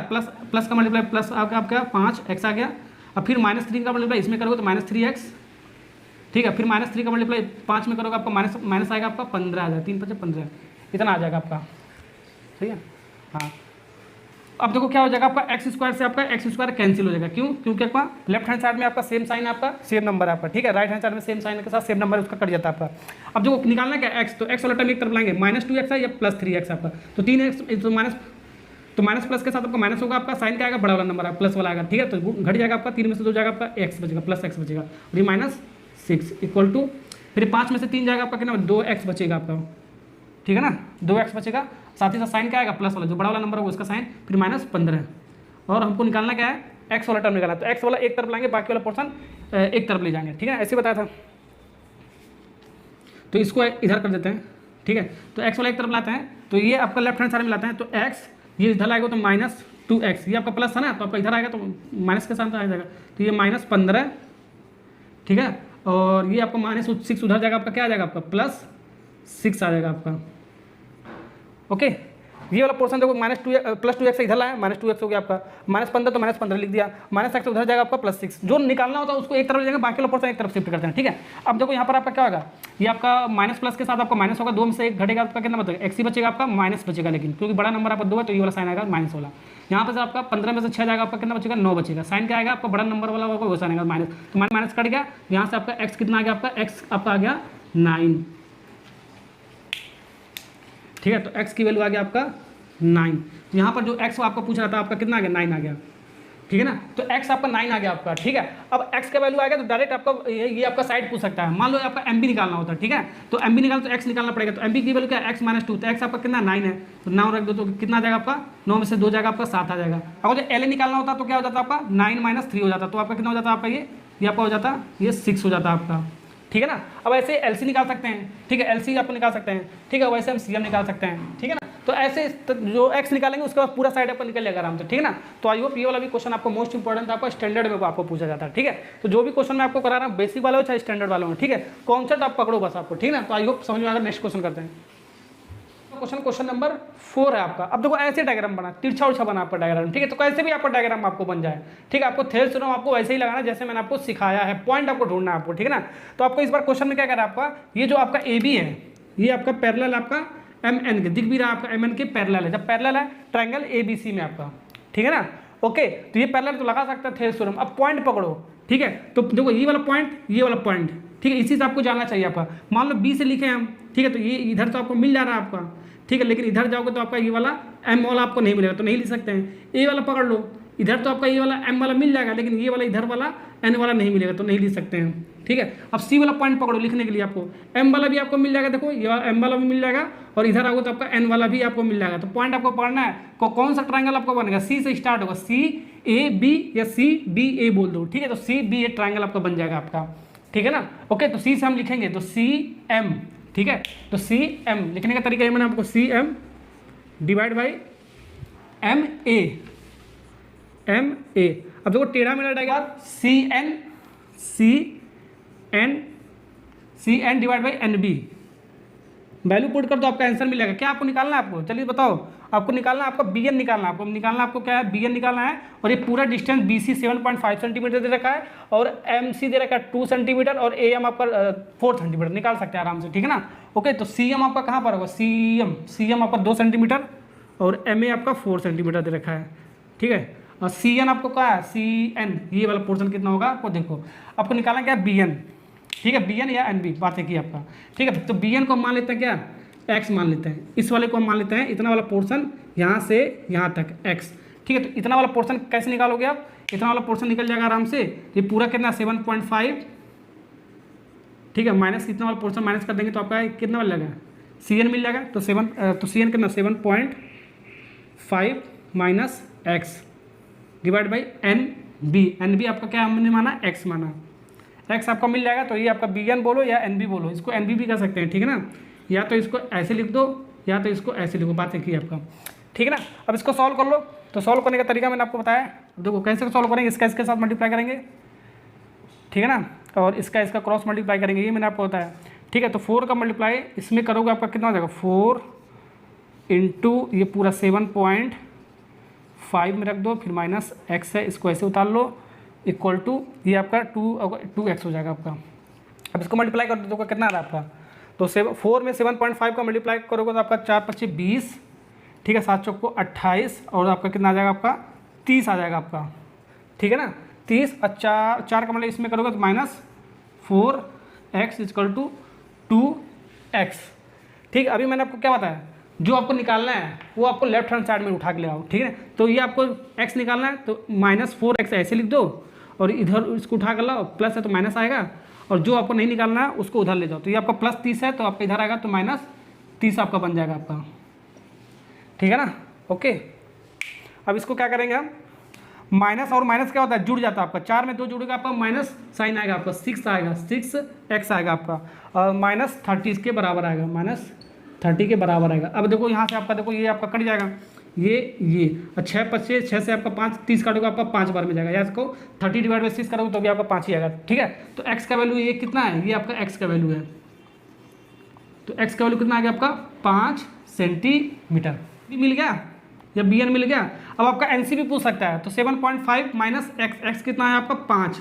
A: प्लस का मल्टीप्लाई प्लस आपका 5x आ गया। अब फिर -3 का मल्टीप्लाई इसमें करोगे तो -3x, ठीक है। फिर -3 का मल्टीप्लाई 5 में करोगे आपका माइनस आएगा आपका 15 आ जाएगा, 3 × 5 = 15, इतना आ जाएगा आपका, सही है। हाँ अब देखो क्या हो जाएगा आपका, x² से आपका x² कैंसिल हो जाएगा, क्यों? क्योंकि आपका लेफ्ट हैंड साइड में आपका सेम साइन, आपका सेम नंबर है आपका, ठीक है। राइट हैंड साइड में सेम साइन के साथ सेम नंबर उसका कट जाता है आपका। अब जो निकालना क्या x, तो x वाला टर्म एक तरफ लाएंगे, -2x है या +3x आपका, तो 3x तो माइनस प्लस के साथ आपका माइनस होगा, आपका साइन क्या आएगा, बड़ा वाला नंबर है, प्लस वाला आएगा, ठीक है। तो घट जाएगा आपका, 3 में से 2 जाएगा आपका x बचेगा, +x बचेगा, और ये -6 इक्वल टू, फिर 5 में से 3 जाएगा आपका, कितना 2x बचेगा आपका, ठीक है ना, 2x बचेगा। साथ ही साथ साइन क्या आएगा, प्लस वाला, जो बड़ा वाला नंबर होगा उसका साइन, फिर -15, और हमको निकालना क्या है, x वाला टर्म निकालना है। तो x वाला एक तरफ लाएंगे, बाकी वाला पोर्सन एक तरफ ले जाएंगे, ठीक है, ऐसे बताया था। तो इसको इधर कर देते हैं, ठीक है। तो x वाला एक तरफ लाते हैं, तो ये आपका लेफ्ट हैंड साइड में लाते हैं, तो x ये इधर आएगा तो -2x, ये आपका प्लस है ना, तो आपका इधर आएगा तो माइनस के साथ आ जाएगा, तो ये -15, ठीक है। और ये आपका -6 उधर जाएगा, आपका क्या आ जाएगा, आपका +6 आ जाएगा आपका, ओके। ये वाला पोर्शन देखो +2x इधर लाया, -2x हो गया आपका, -15 तो -15 लिख दिया, -x उधर जाएगा आपका +6, जो निकालना होता है उसको एक तरफ ले जाएंगे, बाकी वाला पोर्शन एक तरफ शिफ्ट करते हैं, ठीक है। अब देखो यहाँ पर आपका क्या होगा, ये आपका माइनस प्लस के साथ आपका माइनस होगा, 2 में से 1 घटेगा, आपका कितना बचेगा, x ही बचेगा आपका, माइनस बचेगा, लेकिन क्योंकि बड़ा नंबर आपका 2 है तो ये वाला साइन आएगा माइनस वाला। यहाँ पर से आपका 15 में से 6 जाएगा, आपका कितना बचेगा, 9 बचेगा, साइन क्या आएगा आपका, बड़ा नंबर वाला होगा वो साइन आएगा माइनस, तो माइनस कट गया, यहाँ से आपका x कितना आ गया, आपका x आपका आ गया 9, ठीक है। तो x की वैल्यू आ गया आपका 9, तो यहाँ पर जो x आपका पूछ रहा था आपका कितना आ गया, 9 आ गया, ठीक है ना। तो x आपका 9 आ गया आपका, ठीक है। अब x का वैल्यू आएगा तो डायरेक्ट आपका ये आपका साइड पूछ सकता है, मान लो आपका MB निकालना होता है, ठीक है। तो MB निकाल तो x निकालना पड़ेगा, तो MB की वैल्यू क्या है, x - 2, तो x आपका कितना 9 है, तो 9 रख दो तो कितना आ जाएगा आपका, 9 में से 2 जाएगा आपका 7 आ जाएगा। अगर जो LA निकालना होता तो क्या हो जाता आपका, 9 - 3 हो जाता, तो आपका कितना हो जाता आपका, ये आपका हो जाता, ये 6 हो जाता आपका, ठीक है ना। अब ऐसे LC निकाल सकते हैं, ठीक है, LC आपको निकाल सकते हैं, ठीक है, वैसे हम CM निकाल सकते हैं, ठीक है ना। तो ऐसे जो x निकालेंगे उसके बाद पूरा साइड आपका निकल जाएगा आराम से, ठीक है ना। तो आई होप ये वाला भी क्वेश्चन आपको मोस्ट इंपॉर्टेंट आपका स्टैंडर्ड में आपको पूछा जाता है, ठीक है। तो जो भी क्वेश्चन मैं आपको करा रहा हूँ, बेसिक वाला हो चाहे स्टैंडर्ड वाला हो, ठीक है, कॉन्सेप्ट आप पकड़ो बस आपको, ठीक है ना। तो आई होप समझ में आएगा। नेक्स्ट क्वेश्चन करते हैं, क्वेश्चन नंबर 4 है आपका। अब देखो ऐसे डायग्राम बना, तिरछा उड़छा बना आपका डायग्राम, ठीक है। तो कैसे भी आपका डायग्राम आपको बन जाए, ठीक है। आपको थेल्स थ्योरम आपको वैसे ही लगाना जैसे मैंने आपको सिखाया है, पॉइंट आपको ढूंढना है आपको, ठीक है ना। तो आपको इस बार क्वेश्चन में क्या करा आपका, ये जो आपका AB है, ये आपका पैरेलल आपका MN के, दिख भी रहा है आपका MN के पैरेलल है, जब पैरेलल है ट्रायंगल ABC में आपका, ठीक है ना, ओके। तो ये पैरेलल तो लगा सकता है थेल्स थ्योरम। अब पॉइंट पकड़ो, ठीक है। तो देखो ये वाला पॉइंट, ये वाला पॉइंट, ठीक है, इसी से आपको जानना चाहिए आपका। मान लो B से लिखे हम, ठीक है, तो ये इधर तो आपको मिल जा रहा है आपका, ठीक है, लेकिन इधर जाओगे तो आपका ये वाला M वाला आपको नहीं मिलेगा, तो नहीं लिख सकते हैं। A वाला पकड़ लो, इधर तो आपका ये वाला M वाला मिल जाएगा, लेकिन ये वाला इधर वाला N वाला नहीं मिलेगा, तो नहीं लिख सकते हैं, ठीक है। अब C वाला पॉइंट पकड़ो लिखने के लिए, आपको M वाला भी आपको मिल जाएगा, देखो ये वाला M वाला भी मिल जाएगा, और इधर आओगे तो आपका N वाला भी आपको मिल जाएगा। तो पॉइंट आपको पढ़ना है, कौन सा ट्रायंगल आपको बनेगा, C से स्टार्ट होगा, CAB या CBA बोल दो, ठीक है। तो CBA ट्रायंगल आपका बन जाएगा आपका, ठीक है ना, ओके। तो C से हम लिखेंगे तो CM, ठीक है। तो CM लिखने का तरीका है मैंने आपको, CM डिवाइड बाई MA। अब देखो टेढ़ा मेढ़ा diagram C N divide by N B, value put कर दो, आपका आंसर मिलेगा। क्या आपको निकालना है? आपको चलिए बताओ, आपको निकालना है, आपका बी एन निकालना है, आपको क्या है, बी एन निकालना है। और ये पूरा डिस्टेंस बी सी 7.5 सेंटीमीटर दे रखा है और एम सी दे रखा है 2 सेंटीमीटर और ए एम आपका 4 सेंटीमीटर, निकाल सकते हैं आराम से, ठीक है ना। ओके, तो सी एम आपका कहाँ पर होगा, सी एम आपका 2 सेंटीमीटर और एम ए आपका 4 सेंटीमीटर दे रखा है, ठीक है। और सी एन आपको क्या है, सी एन ये वाला पोर्शन कितना होगा आपको देखो, आपको निकालना क्या है, बी एन, ठीक है, बी एन या एन बी, बातें की आपका, ठीक है। तो बी एन को हम मान लेते हैं क्या, एक्स मान लेते हैं, इस वाले को हम मान लेते हैं, इतना वाला पोर्शन यहाँ से यहाँ तक एक्स, ठीक है। तो इतना वाला पोर्शन कैसे निकालोगे आप, इतना वाला पोर्शन निकल जाएगा आराम से, ये पूरा कितना 7.5, ठीक है, माइनस इतना वाला पोर्शन माइनस कर देंगे तो आपका कितना वाला लगेगा, सी एन मिल जाएगा। तो सी एन कितना 7.5 minus x divide by N B आपका क्या हमने माना, एक्स माना, एक्स आपका मिल जाएगा। तो ये आपका बी एन बोलो या एन बी बोलो, इसको एन बी भी कर सकते हैं, ठीक है ना, या तो इसको ऐसे लिख दो या तो इसको ऐसे लिखो, बात एक ही आपका, ठीक है ना। अब इसको सॉल्व कर लो, तो सॉल्व करने का तरीका मैंने आपको बताया, देखो कैसे सॉल्व करेंगे, इसका इसके साथ मल्टीप्लाई करेंगे, ठीक है ना, और इसका क्रॉस मल्टीप्लाई करेंगे, ये मैंने आपको बताया, ठीक है। तो 4 का मल्टीप्लाई इसमें करोगे आपका कितना हो जाएगा, 4 इंटू ये पूरा 7.5 में रख दो, फिर माइनस एक्स है, इसको ऐसे उतार लो, इक्वल टू ये आपका 2x हो जाएगा आपका। अब इसको मल्टीप्लाई कर दो, कितना आ रहा है आपका, तो 4 में 7.5 का मल्टीप्लाई करोगे तो आपका 4 × 25 20, ठीक है, 7 चौक को 28 और आपका कितना आ जाएगा आपका 30 आ जाएगा आपका, ठीक है ना, 30 और 4 का मतलब इसमें करोगे तो -4x इक्वल टू 2x, ठीक है। अभी मैंने आपको क्या बताया, जो आपको निकालना है वो आपको लेफ्ट हैंड साइड में उठा के ले आओ, ठीक है। तो ये आपको x निकालना है तो -4x ऐसे लिख दो और इधर इसको उठा कर लाओ, प्लस है तो माइनस आएगा, और जो आपको नहीं निकालना है उसको उधर ले जाओ। तो ये आपका +30 है तो आपका इधर आएगा तो -30 आपका बन जाएगा आपका, ठीक है ना। ओके, अब इसको क्या करेंगे हम, माइनस और माइनस क्या होता है, जुड़ जाता है आपका, 4 में 2 जुड़ेगा आपका माइनस साइन आएगा आपका, 6 आएगा, 6x आएगा आपका, और -30 के बराबर आएगा, -30 के बराबर आएगा। अब देखो यहाँ से आपका देखो ये आपका कट जाएगा, ये और 6 × 6 से आपका 5 30 काटोगे आपका 5 बार में जाएगा, या इसको 30 डिवाइड बाई 6 करोगे तो भी आपका 5 ही आएगा, ठीक है। तो x का वैल्यू ये कितना है, ये आपका x का वैल्यू है, तो x का वैल्यू कितना आ गया आपका 5 सेंटीमीटर, मिल गया या बी एन मिल गया। अब आपका एनसी भी पूछ सकता है, तो 7.5 माइनस x कितना है आपका 5,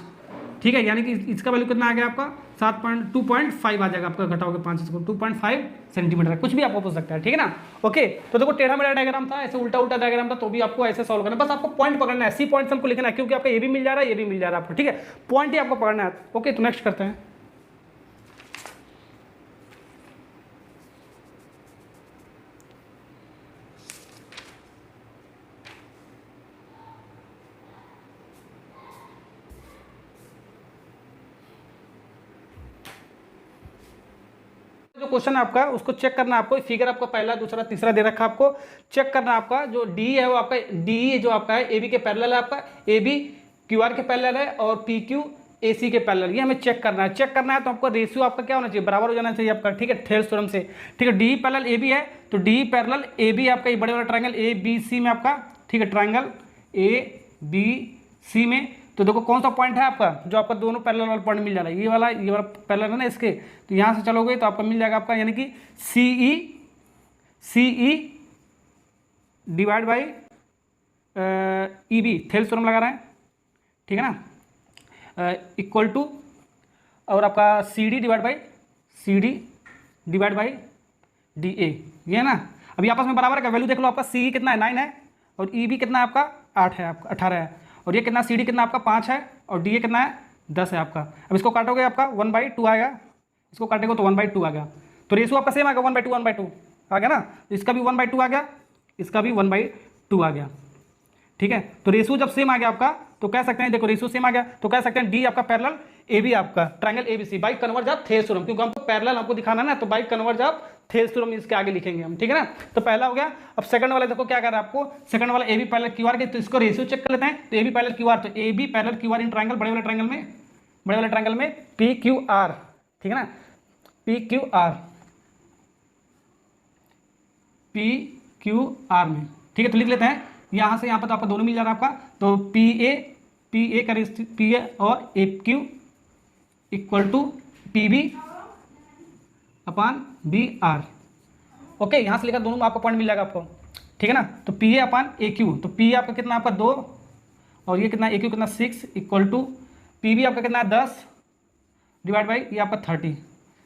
A: ठीक है, यानी कि इसका वैल्यू कितना आ गया आपका 2.5 आ जाएगा आपका, घटाओगे 5 इसको 2.5 सेंटीमीटर, कुछ भी आपको पूछ सकता है, ठीक है ना। ओके, तो देखो टेढ़ा मेढ़ा डायग्राम था, ऐसे उल्टा डायग्राम था, तो भी आपको ऐसे सॉल्व करना है, बस आपको पॉइंट पकड़ना है, सी पॉइंट हमको लिखना है, क्योंकि आपका ये भी मिल जा रहा है ये भी मिल जा रहा है आपको, ठीक है, पॉइंट ही आपको पकड़ना है। ओके, तो नेक्स्ट करते हैं। जो क्वेश्चन है आपका उसको चेक करना है आपको, फिगर आपको पहला दूसरा तीसरा दे रखा है, आपको चेक करना है आपका जो डी है वो आपका डी जो आपका है ए बी के पैरेलल है, आपका ए बी क्यू आर के पैरेलल है और पी क्यू ए सी के पैरेलल, ये हमें चेक करना है। चेक करना है तो आपको रेशियो आपका क्या होना चाहिए, बराबर हो जाना चाहिए आपका, ठीक है, थेल्स थ्योरम से, ठीक है। डी पैरेलल ए बी है तो डी पैरेलल ए बी आपका ये बड़े वाला ट्रायंगल ए बी सी में आपका, ठीक है, ट्रायंगल ए बी सी में, तो देखो कौन सा पॉइंट है आपका जो आपका दोनों पैरेलल वाला पॉइंट मिल जा रहा है, ये वाला पैरेलल है ना इसके, तो यहाँ से चलोगे तो आपका मिल जाएगा आपका, यानी कि C E divide by E B, Thales theorem लगा रहे हैं, ठीक है ना, इक्वल टू और आपका C D divide by D A, ये है ना। अभी आपस में बराबर का वैल्यू देख लो, आपका सी कितना है 9 है और ई बी कितना है आपका 8 है, आपका 18 है, और ये कितना सी डी कितना आपका 5 है और डी ए कितना है 10 है आपका। अब इसको काटोगे आपका 1/2 आएगा, इसको काटेगा तो 1/2 आ गया, तो रेशियो आपका सेम आ गया 1/2 आ गया ना, इसका भी 1/2 आ गया, इसका भी 1/2 आ गया, ठीक है। तो रेशियो जब सेम आ गया आपका तो कह सकते हैं, देखो रेशियो सेम आ गया तो कह सकते हैं डी आपका पैरेलल ए बी आपका triangle A B C by converse of Thales theorem, क्योंकि हमको पैरेलल हमको दिखाना है ना, तो by converse of Thales theorem इसके आगे लिखेंगे हम, ठीक है ना। तो पहला हो गया। अब सेकंड वाला देखो क्या कर रहा है आपको, सेकंड वाला A B parallel Q R के, तो इसको रेशियो चेक कर लेते हैं। तो A B parallel Q R, तो A B parallel Q R in triangle, बड़े वाले ट्रायंगल में पी क्यू आर, ठीक है ना, पी क्यू आर में, ठीक है। तो लिख लेते हैं यहाँ से यहाँ पर, तो आपका दोनों मिल जा रहा है आपका, तो पी पी ए का रेशियो पी ए और A Q equal to P B upon B R. Okay, यहाँ से लेकर दोनों में आपको पॉइंट मिल जाएगा आपको, ठीक है ना। तो P A upon A Q, तो पी ए आपका कितना, आपका 2 और ये कितना, ए क्यू कितना 6 इक्वल टू पी बी आपका कितना है 10 डिवाइड बाई ये आपका 30,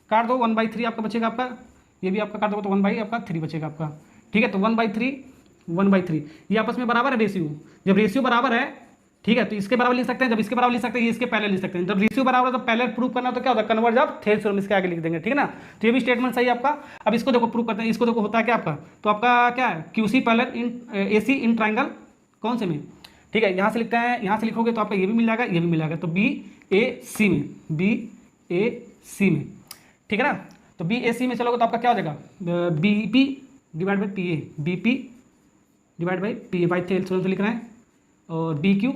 A: काट दो 1/3 आपका बचेगा आपका, ये भी आपका काट दो तो 1/3 बचेगा आपका, ठीक है। तो 1/3 ये आपस में बराबर है रेशियो, जब रेशियो बराबर है, ठीक है, तो इसके बराबर लिख सकते हैं, जब इसके बराबर लिख सकते हैं, ये इसके पहले लिख सकते हैं। जब रेशियो बराबर है तो पहले प्रूव करना तो क्या होता है, कन्वर्ज ऑफ थेल्स थ्योरम इसके आगे लिख देंगे, ठीक है ना। तो ये भी स्टेटमेंट सही है आपका। अब इसको देखो प्रूव करते हैं, इसको देखो होता है क्या आपका, तो आपका क्या है QC parallel in AC in triangle कौन से में, ठीक है, यहाँ से लिखते हैं, यहाँ से लिखोगे तो आपका ये भी मिल जाएगा, ये भी मिल जाएगा, तो बी ए सी में, बी ए सी में, ठीक है ना। तो बी ए सी में चलोगे तो आपका क्या हो जाएगा, B P divide by P A, B P divide by P A by Thales theorem से लिख रहे हैं, और B Q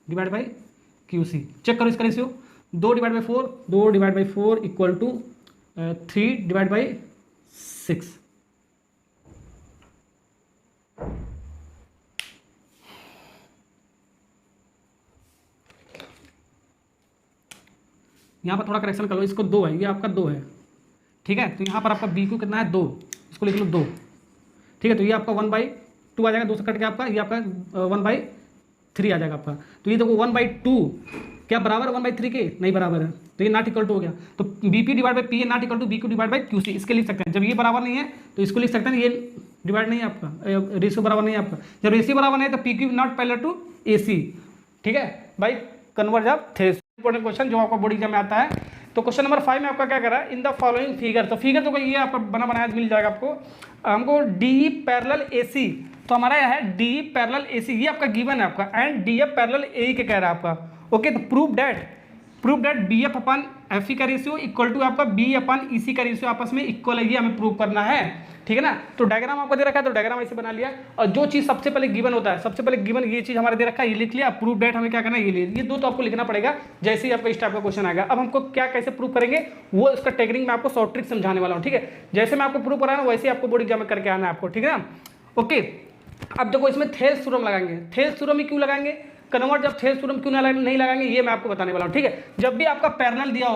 A: divide by Q C. Check करो इसका ratio, 2 divide by 4 equal to 3 divide by 6। यहाँ पर थोड़ा करेक्शन कर लो, इसको 2 है, ये आपका 2 है, ठीक है। तो यहाँ पर आपका बी क्यू कितना है 2, इसको लिख लो 2, ठीक है। तो ये आपका 1/2 आ जाएगा, 2 से कट के आपका ये आपका 1/3 आ जाएगा आपका। तो ये देखो 1/2 क्या बराबर 1/3 के, नहीं बराबर है, तो ये नॉट इक्वल टू हो गया। तो B P divide by P A not equal to B Q divide by Q C, इसके लिख सकते हैं। जब ये बराबर नहीं है तो इसको लिख सकते हैं, ये डिवाइड नहीं है आपका, रेशियो बराबर नहीं है आपका। जब रेशियो बराबर नहीं है तो P Q not parallel to A C, ठीक है भाई, converse of Thales. Important question जो आपका बोर्ड एग्जाम में आता है। तो क्वेश्चन नंबर 5 में आपका क्या कर रहा है, इन द फॉलोइंग फिगर, तो फिगर तो ये आपका बना बनाया मिल जाएगा आपको, हमको डी पैरेलल ए सी, तो हमारा यह है डी पैरेलल ए सी, ये आपका गिवन है आपका, and D F parallel A के कह रहा है आपका। ओके, तो prove that B F upon F E का रेशियो इक्वल टू आपका बी अपन ई सी का रेशियो आपस में इक्वल है, ये हमें प्रूव करना है, ठीक है ना। तो डायग्राम आपको दे रखा है, तो डायग्राम ऐसे बना लिया, और जो चीज़ सबसे पहले गिवन होता है, सबसे पहले गिवन ये चीज़ हमारे दे रखा है, ये लिख लिया। प्रूव दैट हमें क्या करना है, ये 2 तो आपको लिखना पड़ेगा जैसे ही आपका इस टाइप का क्वेश्चन आएगा। अब हमको क्या कैसे प्रूव करेंगे, वो इसका टेक्निक में आपको शॉर्ट ट्रिक समझाने वाला हूँ, ठीक है। जैसे मैं आपको प्रूव कराना वैसे ही आपको बोर्ड एग्जाम में करके आना है आपको, ठीक है ना। ओके, अब देखो इसमें थेल्स थ्योरम लगाएंगे, थेल्स थ्योरम ही क्यों लगाएंगे, कन्वर्ट जब थेल्स थ्योरम क्यों नहीं लगाएंगे, ये मैं आपको बताने वाला हूँ, ठीक है। जब भी आपका पैरेलल दिया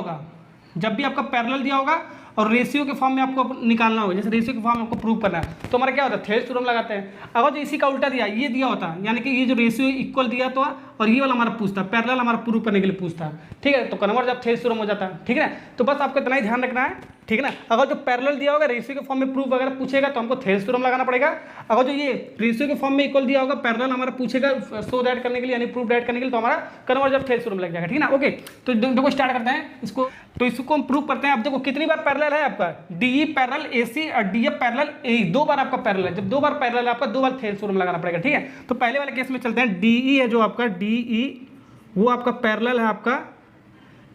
A: होगा, और रेशियो के फॉर्म में आपको निकालना होगा, जैसे रेशियो के फॉर्म में आपको प्रूव करना है, तो हमारा क्या होता है, थेल्स थ्योरम लगाते हैं। अगर जो इसी का उल्टा दिया, ये दिया होता, यानी कि ये जो रेशियो इक्वल दिया तो, और ये वाला हमारा पूछता, पैरेलल हमारा प्रूव करने के लिए पूछता, ठीक है, तो कन्वर्ट जब थेल्स थ्योरम हो जाता है, ठीक है ना। तो बस आपको इतना ही ध्यान रखना है, ठीक है ना। अगर जो पैरेलल दिया होगा, रेशियो के फॉर्म में प्रूफ वगैरह पूछेगा तो हमको थेल्स थ्योरम लगाना पड़ेगा। अगर जो ये रेशियो के फॉर्म में इक्वल दिया होगा, पैरेलल हमारा पूछेगा सो दैट करने के लिए, यानी प्रूफ दैट करने के लिए, तो हमारा कन्वर्ट जब थेल्स थ्योरम लग जाएगा, ठीक है ना। ओके, तो देखो स्टार्ट करते हैं इसको, तो इसको हम प्रूव करते हैं। अब देखो कितनी बार पैरेलल है आपका, डी पैरेलल ए सी और डी एफ पैरेलल ए, 2 बार आपका पैरेलल है। जब 2 बार पैरेलल है आपका, 2 बार थेल्स थ्योरम लगाना पड़ेगा, ठीक है। तो पहले वाले केस में चलते हैं, डी ई है जो आपका, डी ई वो आपका पैरेलल है आपका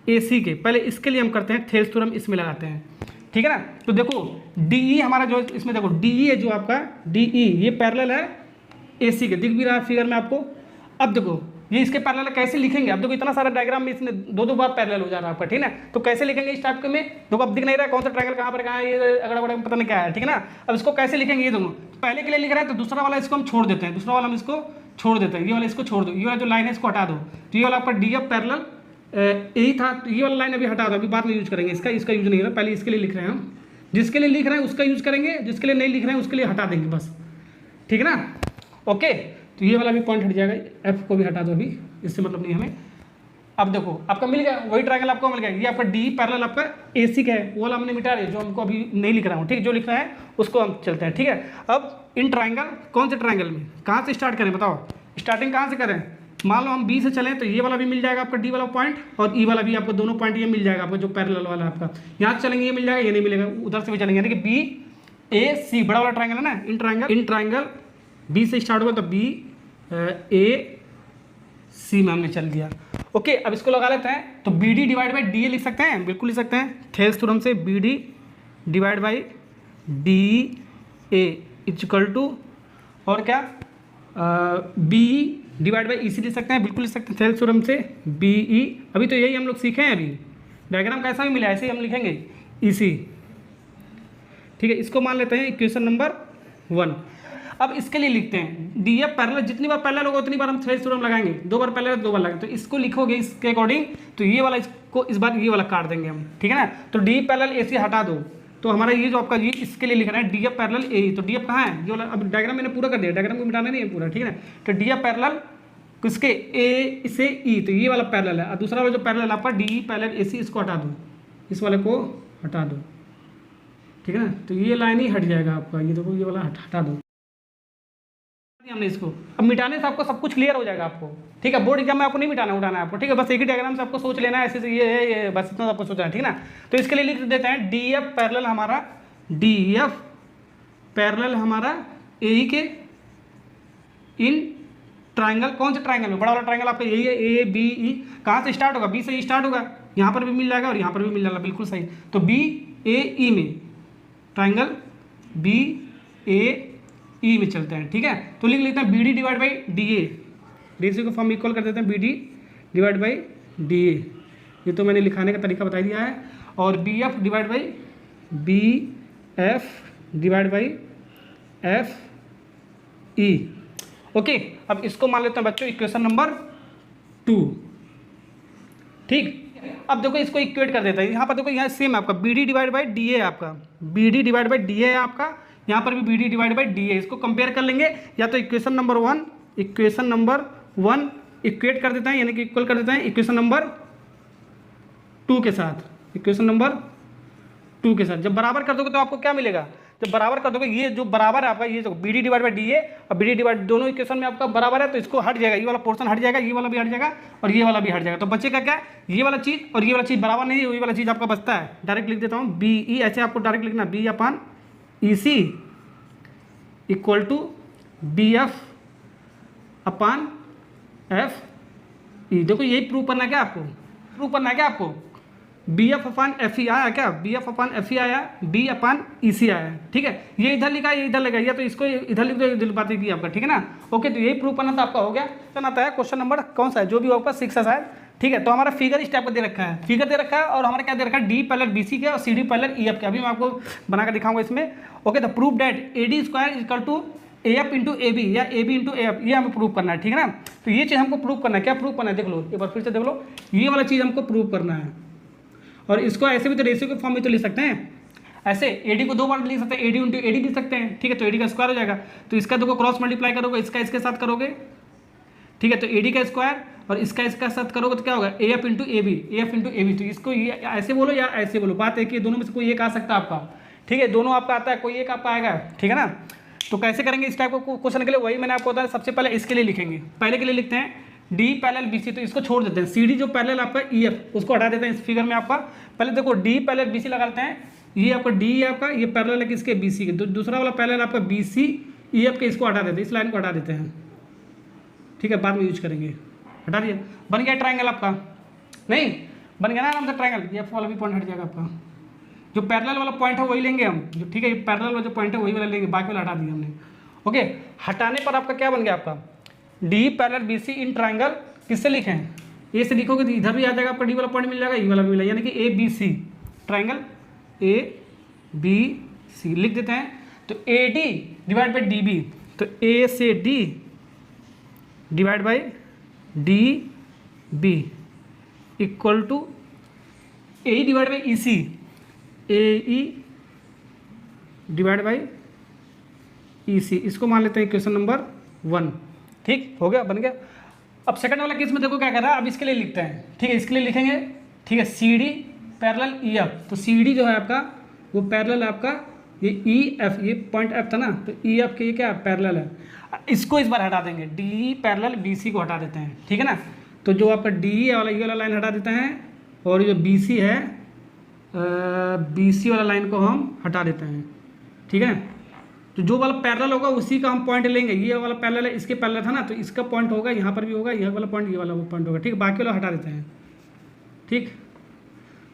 A: ए सी के, पहले इसके लिए हम करते हैं थेल्स थ्योरम, इसमें लगाते हैं, ठीक है ना। तो देखो डीई हमारा जो इसमें देखो डीई है जो आपका डीई, ये पैरेलल है एसी के, दिख भी रहा है फिगर में आपको। अब देखो ये इसके पैरेलल कैसे लिखेंगे, अब देखो इतना सारा डायग्राम में इसने 2 बार पैरेलल हो जा रहा है आपका, ठीक है ना। तो कैसे लिखेंगे इस टाइप के में, देखो अब दिख नहीं रहा है कौन सा ट्रायंगल कहाँ पर कहाँ है, ये अगड़ा बड़ा पता नहीं क्या है, ठीक है ना। अब इसको कैसे लिखेंगे, ये देखो पहले के लिए लिख रहा है, तो दूसरा वाला इसको हम छोड़ देते हैं, दूसरा वाला हम इसको छोड़ देते हैं, ये वाला इसको छोड़ दो, ये वाला जो लाइन है इसको हटा दो, तो ये वाला आपका डी एफ पैरेलल यही था, तो ये वाला लाइन अभी हटा दो, अभी बाद में यूज करेंगे इसका यूज नहीं है, पहले इसके लिए लिख रहे हैं हम, जिसके लिए लिख रहे हैं उसका यूज करेंगे, जिसके लिए नहीं लिख रहे हैं उसके लिए हटा देंगे बस, ठीक है ना। ओके, तो ये वाला भी पॉइंट हट जाएगा, एफ को भी हटा दो अभी, इससे मतलब नहीं हमें। अब देखो आपका मिल गया वही ट्रायंगल, आपको मिल गया, ये आपका डी पैरेलल आपका एसी का है, वो वाला हमने मिटा दिया जो हमको अभी नहीं लिख रहा हूँ, ठीक है। जो लिख रहा है उसको हम चलते हैं, ठीक है। अब इन ट्रायंगल, कौन से ट्रायंगल में कहाँ से स्टार्ट करें बताओ, स्टार्टिंग कहाँ से करें, मान लो हम बी से चलें तो ये वाला भी मिल जाएगा आपका डी वाला पॉइंट, और ई वाला भी आपको दोनों पॉइंट ये मिल जाएगा आपको, जो पैरेलल वाला आपका यहाँ से चलेंगे ये मिल जाएगा, ये नहीं मिलेगा, उधर से भी चलेंगे, यानी कि बी ए सी बड़ा वाला ट्रायंगल है ना, इन ट्रायंगल बी से स्टार्ट हुआ तो बी ए सी में हमने चल दिया। ओके, अब इसको लगा लेते हैं, तो B D divide by D A लिख सकते हैं, बिल्कुल लिख सकते हैं, थेल्स थ्योरम से B D divide by D A equal to और क्या B divide by E C लिख सकते हैं, बिल्कुल लिख सकते हैं, थेल्स थ्योरम से बी ई, अभी तो यही हम लोग सीखे हैं, अभी डायग्राम कैसा भी मिला ऐसे ही हम लिखेंगे ई सी, ठीक है। इसको मान लेते हैं इक्वेशन नंबर 1। अब इसके लिए लिखते हैं डी एफ पैरेलल, जितनी बार पैरेलल होगा उतनी बार हम थेल्स थ्योरम लगाएंगे, 2 बार पैरेलल 2 बार लगाएंगे, तो इसको लिखोगे इसके अकॉर्डिंग, तो ये वाला इसको इस बार ये वाला काट देंगे हम, ठीक है ना। तो डी पैरेलल ए सी हटा दो, तो हमारा ये जो आपका ये इसके लिए लिखना है डी एफ पैरेलल ए, तो डी एफ कहाँ है, ये वाला अब डायग्राम मैंने पूरा कर दिया, डायग्राम को मिटाना नहीं है पूरा, ठीक है ना। तो डी एफ पैरेलल किसके, ए से ई, तो ये वाला पैरेलल है, और दूसरा वाला जो पैरेलल आपका डी पैरेलल ए सी, इसको हटा दो, इस वाले को हटा दो, ठीक है ना। तो ये लाइन ही हट जाएगा आपका, ये देखो ये वाला हटा दो हमने इसको। अब मिटाने से आपको सब कुछ क्लियर हो जाएगा आपको, ठीक है। बोर्ड एग्जाम में आपको नहीं मिटाना उठाना है आपको, ठीक है। बस एक ही डायग्राम से आपको सोच लेना है, ऐसे से ये है, ये बस इतना आपको सोचना है, ठीक है ना। तो इसके लिए लिख देते हैं डी एफ पैरेलल हमारा, डी एफ पैरेलल हमारा ए के इन ट्राइंगल, कौन से ट्राइंगल में, बड़ा वाला ट्राइंगल आपका यही है, ए बी ई, कहाँ से स्टार्ट होगा, बी से स्टार्ट होगा, यहाँ पर भी मिल जाएगा और यहाँ पर भी मिल जाएगा, बिल्कुल सही। तो बी ए ई में, ट्राइंगल बी ए ई में चलते हैं, ठीक है। तो लिख लेते हैं B D divide by D A, D C को फॉर्म इक्वल कर देते हैं B D divide by D A, ये तो मैंने लिखाने का तरीका बता दिया है। और B F divide by B F divide by F E, okay. अब इसको मान लेते हैं बच्चों इक्वेशन नंबर 2, ठीक। अब देखो इसको इक्वेट कर देता है, यहाँ पर देखो यहाँ सेम आपका B D divide by D A, आपका B D divide by D A है आपका, यहाँ पर भी B D divide by D A, इसको कंपेयर कर लेंगे, या तो इक्वेशन नंबर 1 इक्वेट कर देते हैं, यानी कि इक्वल कर देते हैं इक्वेशन नंबर 2 के साथ, इक्वेशन नंबर 2 के साथ। जब बराबर कर दोगे तो आपको क्या मिलेगा, जब बराबर कर दोगे ये जो बराबर है आपका, ये जो B D divide by D A और बी डी डिवाइड दोनों इक्वेशन में आपका बराबर है, तो इसको हट जाएगा, ये वाला पोर्शन हट जाएगा, ये वाला भी हट जाएगा और ये वाला भी हट जाएगा। तो बचेगा क्या, ये वाला चीज़ और ये वाला चीज़ बराबर नहीं है, ये वाला चीज़ आपका बचता है। डायरेक्ट लिख देता हूँ बी ई, ऐसे आपको डायरेक्ट लिखना B upon E C equal to B F upon F E. देखो यही प्रूव करना है क्या आपको, प्रूव करना है क्या आपको, बी एफ अपान एफ ई आया क्या, बी एफ अपान एफ ई आया, बी अपान ई सी आया, ठीक है। ये इधर लिखा है, ये इधर लगा, या तो इसको इधर लिख दो, दिल बातें की आपका, ठीक है ना। ओके, तो यही प्रूव करना था आपका, हो गया। तो आता है क्वेश्चन नंबर कौन सा है, जो भी होगा 6 है शायद, ठीक है। तो हमारा फिगर इस टाइप का दे रखा है, फिगर दे रखा है, और हमारा क्या दे रखा है, डी पैरेलल बी सी के और C D parallel E F के। अभी मैं आपको बनाकर दिखाऊंगा इसमें। Okay, the prove that A D square equal to A F into A B या A B into A F, ये हमें प्रूव करना है, ठीक है ना। तो ये चीज़ हमको प्रूव करना है, क्या प्रूव करना है, देख लो एक बार फिर से देख लो, ये वाला चीज़ हमको प्रूव करना है। और इसको ऐसे भी तो रेशियो के फॉर्म में तो लिख सकते हैं, ऐसे ए डी को 2 बार लिख सकते हैं, A D into A D लिख सकते हैं, ठीक है। तो ए डी का स्क्वायर हो जाएगा, तो इसका देखो क्रॉस मल्टीप्लाई करोगे, इसका इसके साथ करोगे, ठीक है। तो ए डी का स्क्वायर और इसका साथ करोगे तो क्या होगा, A F into A B, A F into A B. तो इसको ये ऐसे बोलो या ऐसे बोलो, बात है कि दोनों में से कोई एक आ सकता है आपका, ठीक है। दोनों आपका आता है, कोई एक आपका आएगा, ठीक है ना। तो कैसे करेंगे इस टाइप को क्वेश्चन के लिए, वही मैंने आपको बताया। सबसे पहले इसके लिए लिखेंगे, पहले के लिए लिखते हैं डी पैरेलल बी सी, तो इसको छोड़ देते हैं, सी डी जो पैरेलल आपका ई एफ उसको हटा देते हैं इस फिगर में आपका। पहले देखो डी पैरेलल बी सी लगाते हैं, ये आपका डी है आपका, ये पैरेलल है किसके, बी सी के। दूसरा वाला पैरेलल आपका बी सी ई एफ के, इसको हटा देते हैं, इस लाइन को हटा देते हैं, ठीक है, बाद में यूज करेंगे। हटा दिया, बन गया ट्राइंगल आपका, नहीं बन गया ना आराम से ट्राइंगल। ये वाला भी पॉइंट हट जाएगा आपका, जो पैरेलल वाला पॉइंट है वही लेंगे हम, जो ठीक है, ये पैरेलल वाला जो पॉइंट है वही वाला लेंगे, बाकी वाला हटा दिया हमने। ओके, हटाने पर आपका क्या बन गया, आपका D parallel B C in triangle, किससे लिखें, ए से लिखोगे तो इधर भी आ जाएगा आपका, डी वाला पॉइंट मिल जाएगा, ई वाला भी मिलेगा, यानी कि A B C triangle A B C लिख देते हैं। तो A D divide by D B, तो ए से D divide by D B equal to A divide by E C, A E divide by E C, इसको मान लेते हैं इक्वेशन नंबर 1, ठीक हो गया, बन गया। अब सेकंड वाला केस में देखो क्या कर रहा है, अब इसके लिए लिखते हैं, ठीक है, इसके लिए लिखेंगे, ठीक है, C D parallel E F. तो सी डी जो है आपका वो पैरेलल आपका, ये ई एफ, ये पॉइंट एफ था ना, तो ई एफ के ये क्या पैरेलल है, इसको इस बार हटा देंगे, डी पैरेलल बी सी को हटा देते हैं, ठीक है ना। तो जो आपका डी वाला ये वाला लाइन हटा देते हैं, और जो बी सी है बी सी वाला लाइन को हम हटा देते हैं, ठीक है। तो जो वाला पैरेलल होगा उसी का हम पॉइंट लेंगे, ये वाला पैरेलल है, इसके पैरेलल था ना, तो इसका पॉइंट होगा यहाँ पर भी होगा, यह वाला पॉइंट ये वाला वो पॉइंट होगा, ठीक, बाकी वाला हटा देते हैं, ठीक।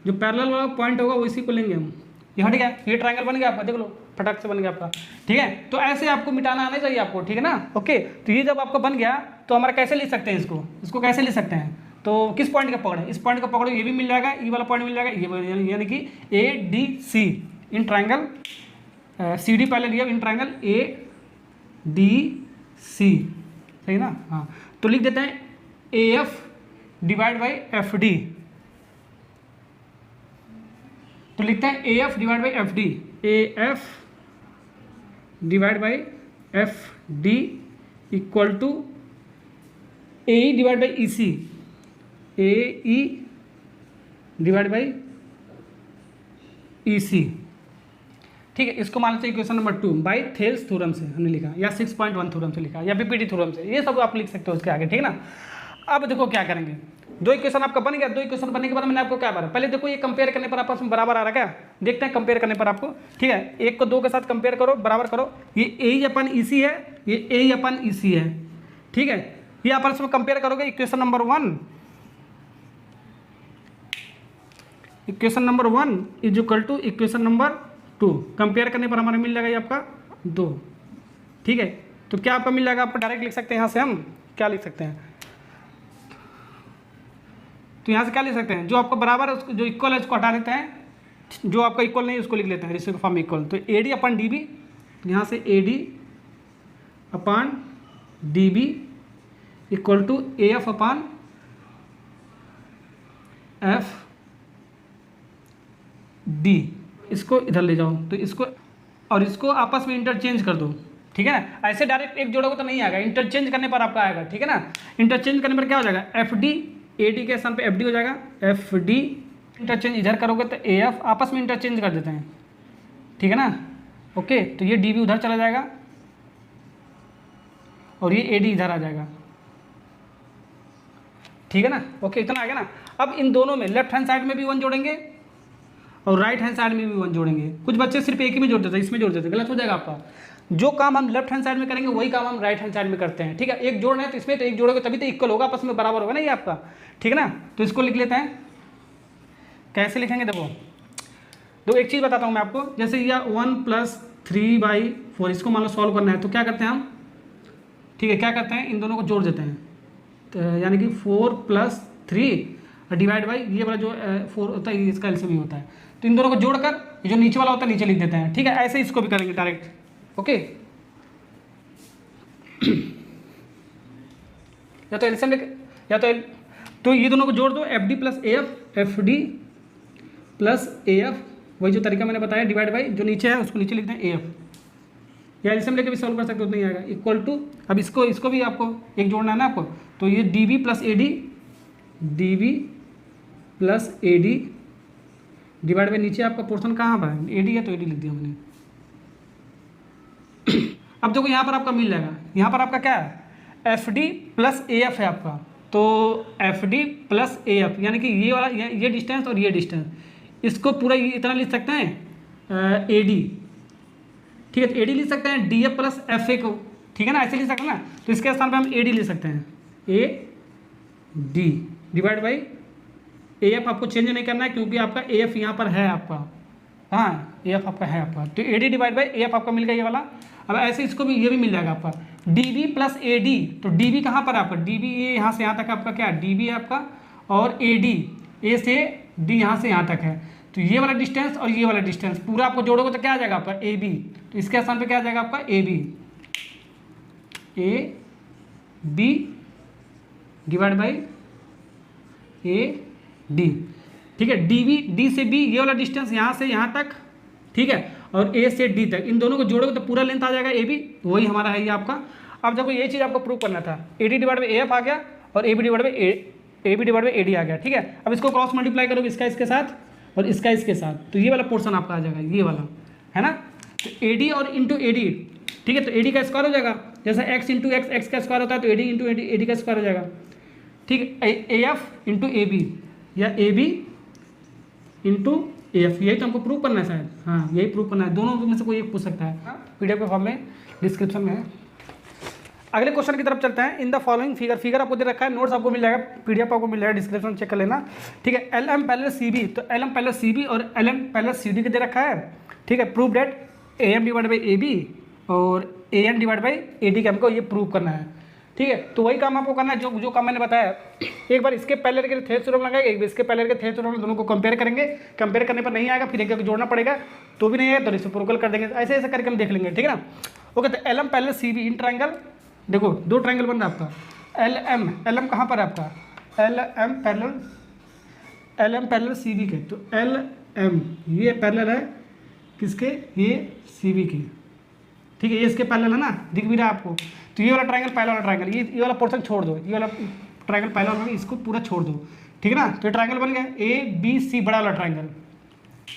A: जो पैरेलल वाला पॉइंट होगा उसी को लेंगे हम, ये हट गया, ये ट्रायंगल बन गया आपका, देख लो फटाक से बन गया आपका, ठीक है। तो ऐसे आपको मिटाना आना चाहिए आपको, ठीक है ना। ओके, तो ये जब आपका बन गया तो हमारा कैसे लिख सकते हैं इसको कैसे लिख सकते हैं, तो किस पॉइंट का पकड़े, इस पॉइंट का पकड़ो, ये भी मिल जाएगा, ये वाला पॉइंट मिल जाएगा, ये यानी कि A D C in triangle C D parallel in triangle A D C, सही ना। हाँ, तो लिख देते हैं A F divide by F D, तो लिखते हैं A F divide by F D, A F divide by F D equal to A E divide by E C, A E divide by E C, ठीक है। इसको मान लेते हैं equation number 2 by Thales theorem से हमने लिखा, या 6.1 थ्योरम से लिखा, या पीपीटी थ्योरम से, ये सब आप लिख सकते हो उसके आगे, ठीक है ना। अब देखो क्या करेंगे, दो इक्वेशन आपका बन गया, दो इक्वेशन बनने के बाद मैंने आपको क्या बताया, पहले देखो ये कंपेयर करने पर आपस में बराबर आ रहा है क्या, देखते हैं कंपेयर करने पर आपको, ठीक है। एक को दो के साथ कंपेयर करो, बराबर करो, ये ए अपन ई सी है, ये ए अपन ई सी है, ठीक है। ये आपस में कंपेयर करोगे, equation number 1 is equal to equation number 2, compare करने पर हमारा मिल जाएगा ये आपका 2, ठीक है। तो क्या आपका मिल जाएगा, आपको डायरेक्ट लिख सकते हैं, यहाँ से हम क्या लिख सकते हैं, तो यहाँ से क्या लिख सकते हैं, जो आपका बराबर है उसको, जो इक्वल है उसको हटा देते हैं, जो आपका इक्वल नहीं है उसको लिख लेते हैं रेशियो के फॉर्म में इक्वल। तो A D upon D B, यहाँ से A D upon D B equal to A F upon F D, इसको इधर ले जाओ, तो इसको और इसको आपस में इंटरचेंज कर दो, ठीक है ना। ऐसे डायरेक्ट एक जोड़ोगे तो नहीं आएगा, इंटरचेंज करने पर आपका आएगा, ठीक है ना। इंटरचेंज करने पर क्या हो जाएगा, एफ डी, ए डी के स्थान पे एफ डी हो जाएगा, एफ डी इंटरचेंज इधर करोगे तो ए एफ, आपस में इंटरचेंज कर देते हैं, ठीक है ना। ओके, तो ये डी बी उधर चला जाएगा और ये ए डी इधर आ जाएगा, ठीक है ना। ओके, इतना आ गया ना। अब इन दोनों में लेफ्ट हैंड साइड में भी 1 जोड़ेंगे और राइट हैंड साइड में भी 1 जोड़ेंगे। कुछ बच्चे सिर्फ एक ही में जोड़ देते हैं, इसमें जोड़ देते हैं, गलत हो जाएगा आपका। जो काम हम लेफ्ट हैंड साइड में करेंगे वही काम हम राइट हैंड साइड में करते हैं, ठीक है। एक जोड़ना है तो इसमें, तो एक जोड़ोगे तभी तो इक्वल होगा, आपस में बराबर होगा ना ये आपका, ठीक है ना। तो इसको लिख लेते हैं, कैसे लिखेंगे देखो एक चीज़ बताता हूँ मैं आपको, जैसे यह 1 + 3/4, इसको मान लो सॉल्व करना है, तो क्या करते हैं हम, ठीक है, क्या करते हैं, इन दोनों को जोड़ देते हैं, तो यानी कि 4 + 3 डिवाइड बाई ये वाला जो 4 होता है इसका एलसीएम ही होता है, तो इन दोनों को जोड़कर ये जो नीचे वाला होता है नीचे लिख देते हैं, ठीक है। ऐसे इसको भी करेंगे डायरेक्ट, ओके। या तो एलसीएम या तो ये दोनों को जोड़ दो, F D plus A F, F D plus A F, वही जो तरीका मैंने बताया, डिवाइड बाई जो नीचे है उसको नीचे लिखते हैं ए एफ, या एलसीएम लेके भी सॉल्व कर सकते हो, नहीं आएगा, इक्वल टू, अब इसको भी आपको एक जोड़ना है ना आपको, तो ये D B plus A D, D B plus A D divide by नीचे आपका पोर्शन कहाँ पर है, ए डी है तो ए डी लिख दिया मैंने। अब देखो यहाँ पर आपका मिल जाएगा, यहाँ पर आपका क्या है, F D plus A F है आपका, तो F D plus A F, यानी कि ये वाला ये डिस्टेंस और ये डिस्टेंस, इसको पूरा इतना लिख सकते हैं ए डी, ठीक है। तो ए डी लिख सकते हैं D F plus F A को, ठीक है ना, ऐसे लिख सकते हैं ना। तो इसके स्थान पे हम ए डी लिख सकते हैं, A D divide by A F आपको चेंज नहीं करना है क्योंकि आपका ए एफ यहाँ पर है आपका, हाँ ए एफ आपका है आपका, तो A D divide by A F आपका मिल गया ये वाला। अब ऐसे इसको भी ये भी मिल जाएगा आपका D B plus A D, तो डी बी कहाँ पर है आपका, डी बी ये यहाँ से यहाँ तक आपका क्या डी बी है आपका, और ए डी ए से डी यहाँ से यहाँ तक है, तो ये वाला डिस्टेंस और ये वाला डिस्टेंस पूरा आपको जोड़ोगे तो क्या आ जाएगा आपका ए बी, तो इसके स्थान पे क्या आ जाएगा आपका A B divide by A D, ठीक है। डी से बी ये वाला डिस्टेंस यहाँ से यहाँ तक, ठीक है, और ए से डी तक, इन दोनों को जोड़ोगे तो पूरा लेंथ आ जाएगा ए बी, वही हमारा है ये आपका। अब देखो ये चीज़ आपको प्रूव करना था, A D divide by A F आ गया और A B divide by A D आ गया, ठीक है। अब इसको क्रॉस मल्टीप्लाई करोगे इसका इसके साथ और इसका इसके साथ, तो ये वाला पोर्शन आपका आ जाएगा, ये वाला है ना। तो ए डी और इंटू ए डी, ठीक है, तो ए डी का स्क्वायर हो जाएगा, जैसा एक्स इंटू एक्स का स्क्वायर होता है, तो A D into A D का स्क्वायर हो जाएगा, ठीक है। A F into A B या A B into A F, यही तो हमको प्रूव करना है शायद, हाँ यही प्रूव करना है, दोनों में से कोई एक पूछ सकता है, पीडीएफ के फॉर्म में डिस्क्रिप्शन में है। अगले क्वेश्चन की तरफ चलते हैं। इन द फॉलोइंग फिगर आपको दे रखा है, नोट्स आपको मिल जाएगा, पीडीएफ आपको मिल जाएगा, डिस्क्रिप्शन चेक कर लेना, ठीक है। L M parallel C B, तो L M parallel C B और L M parallel C D के दे रखा है, ठीक है। Prove that A M divide by A B और A N divide by A D का हमको ये प्रूव करना है, ठीक है। तो वही काम आपको करना है जो काम मैंने बताया। एक बार इसके पैरेलल के थेट थ्योरम लगाएंगे, एक बार इसके पैरेलल के थेट थ्योरम, दोनों को कंपेयर करेंगे, कंपेयर करने पर नहीं आएगा फिर एक जोड़ना पड़ेगा, तो भी नहीं आएगा तो रेसिप्रोकल कर देंगे, ऐसे ऐसे करके हम देख लेंगे, ठीक है ना। ओके, तो L M parallel C B in triangle, देखो दो ट्राइंगल बन रहा है आपका, एल एम कहाँ पर है आपका, L M parallel C B के, तो एल एम ये पैरेलल है किसके, ये सी बी के, ठीक है, ये इसके पैरेलल है ना, दिख भी रहा है आपको। तो ये वाला ट्राइंगल पहला वाला ट्राइंगल, ये वाला पोर्शन छोड़ दो, ये वाला ट्राइंगल पहला वाला इसको पूरा छोड़ दो, ठीक है ना। तो ये ट्राइंगल बन गया ए बी सी, बड़ा वाला ट्राइंगल,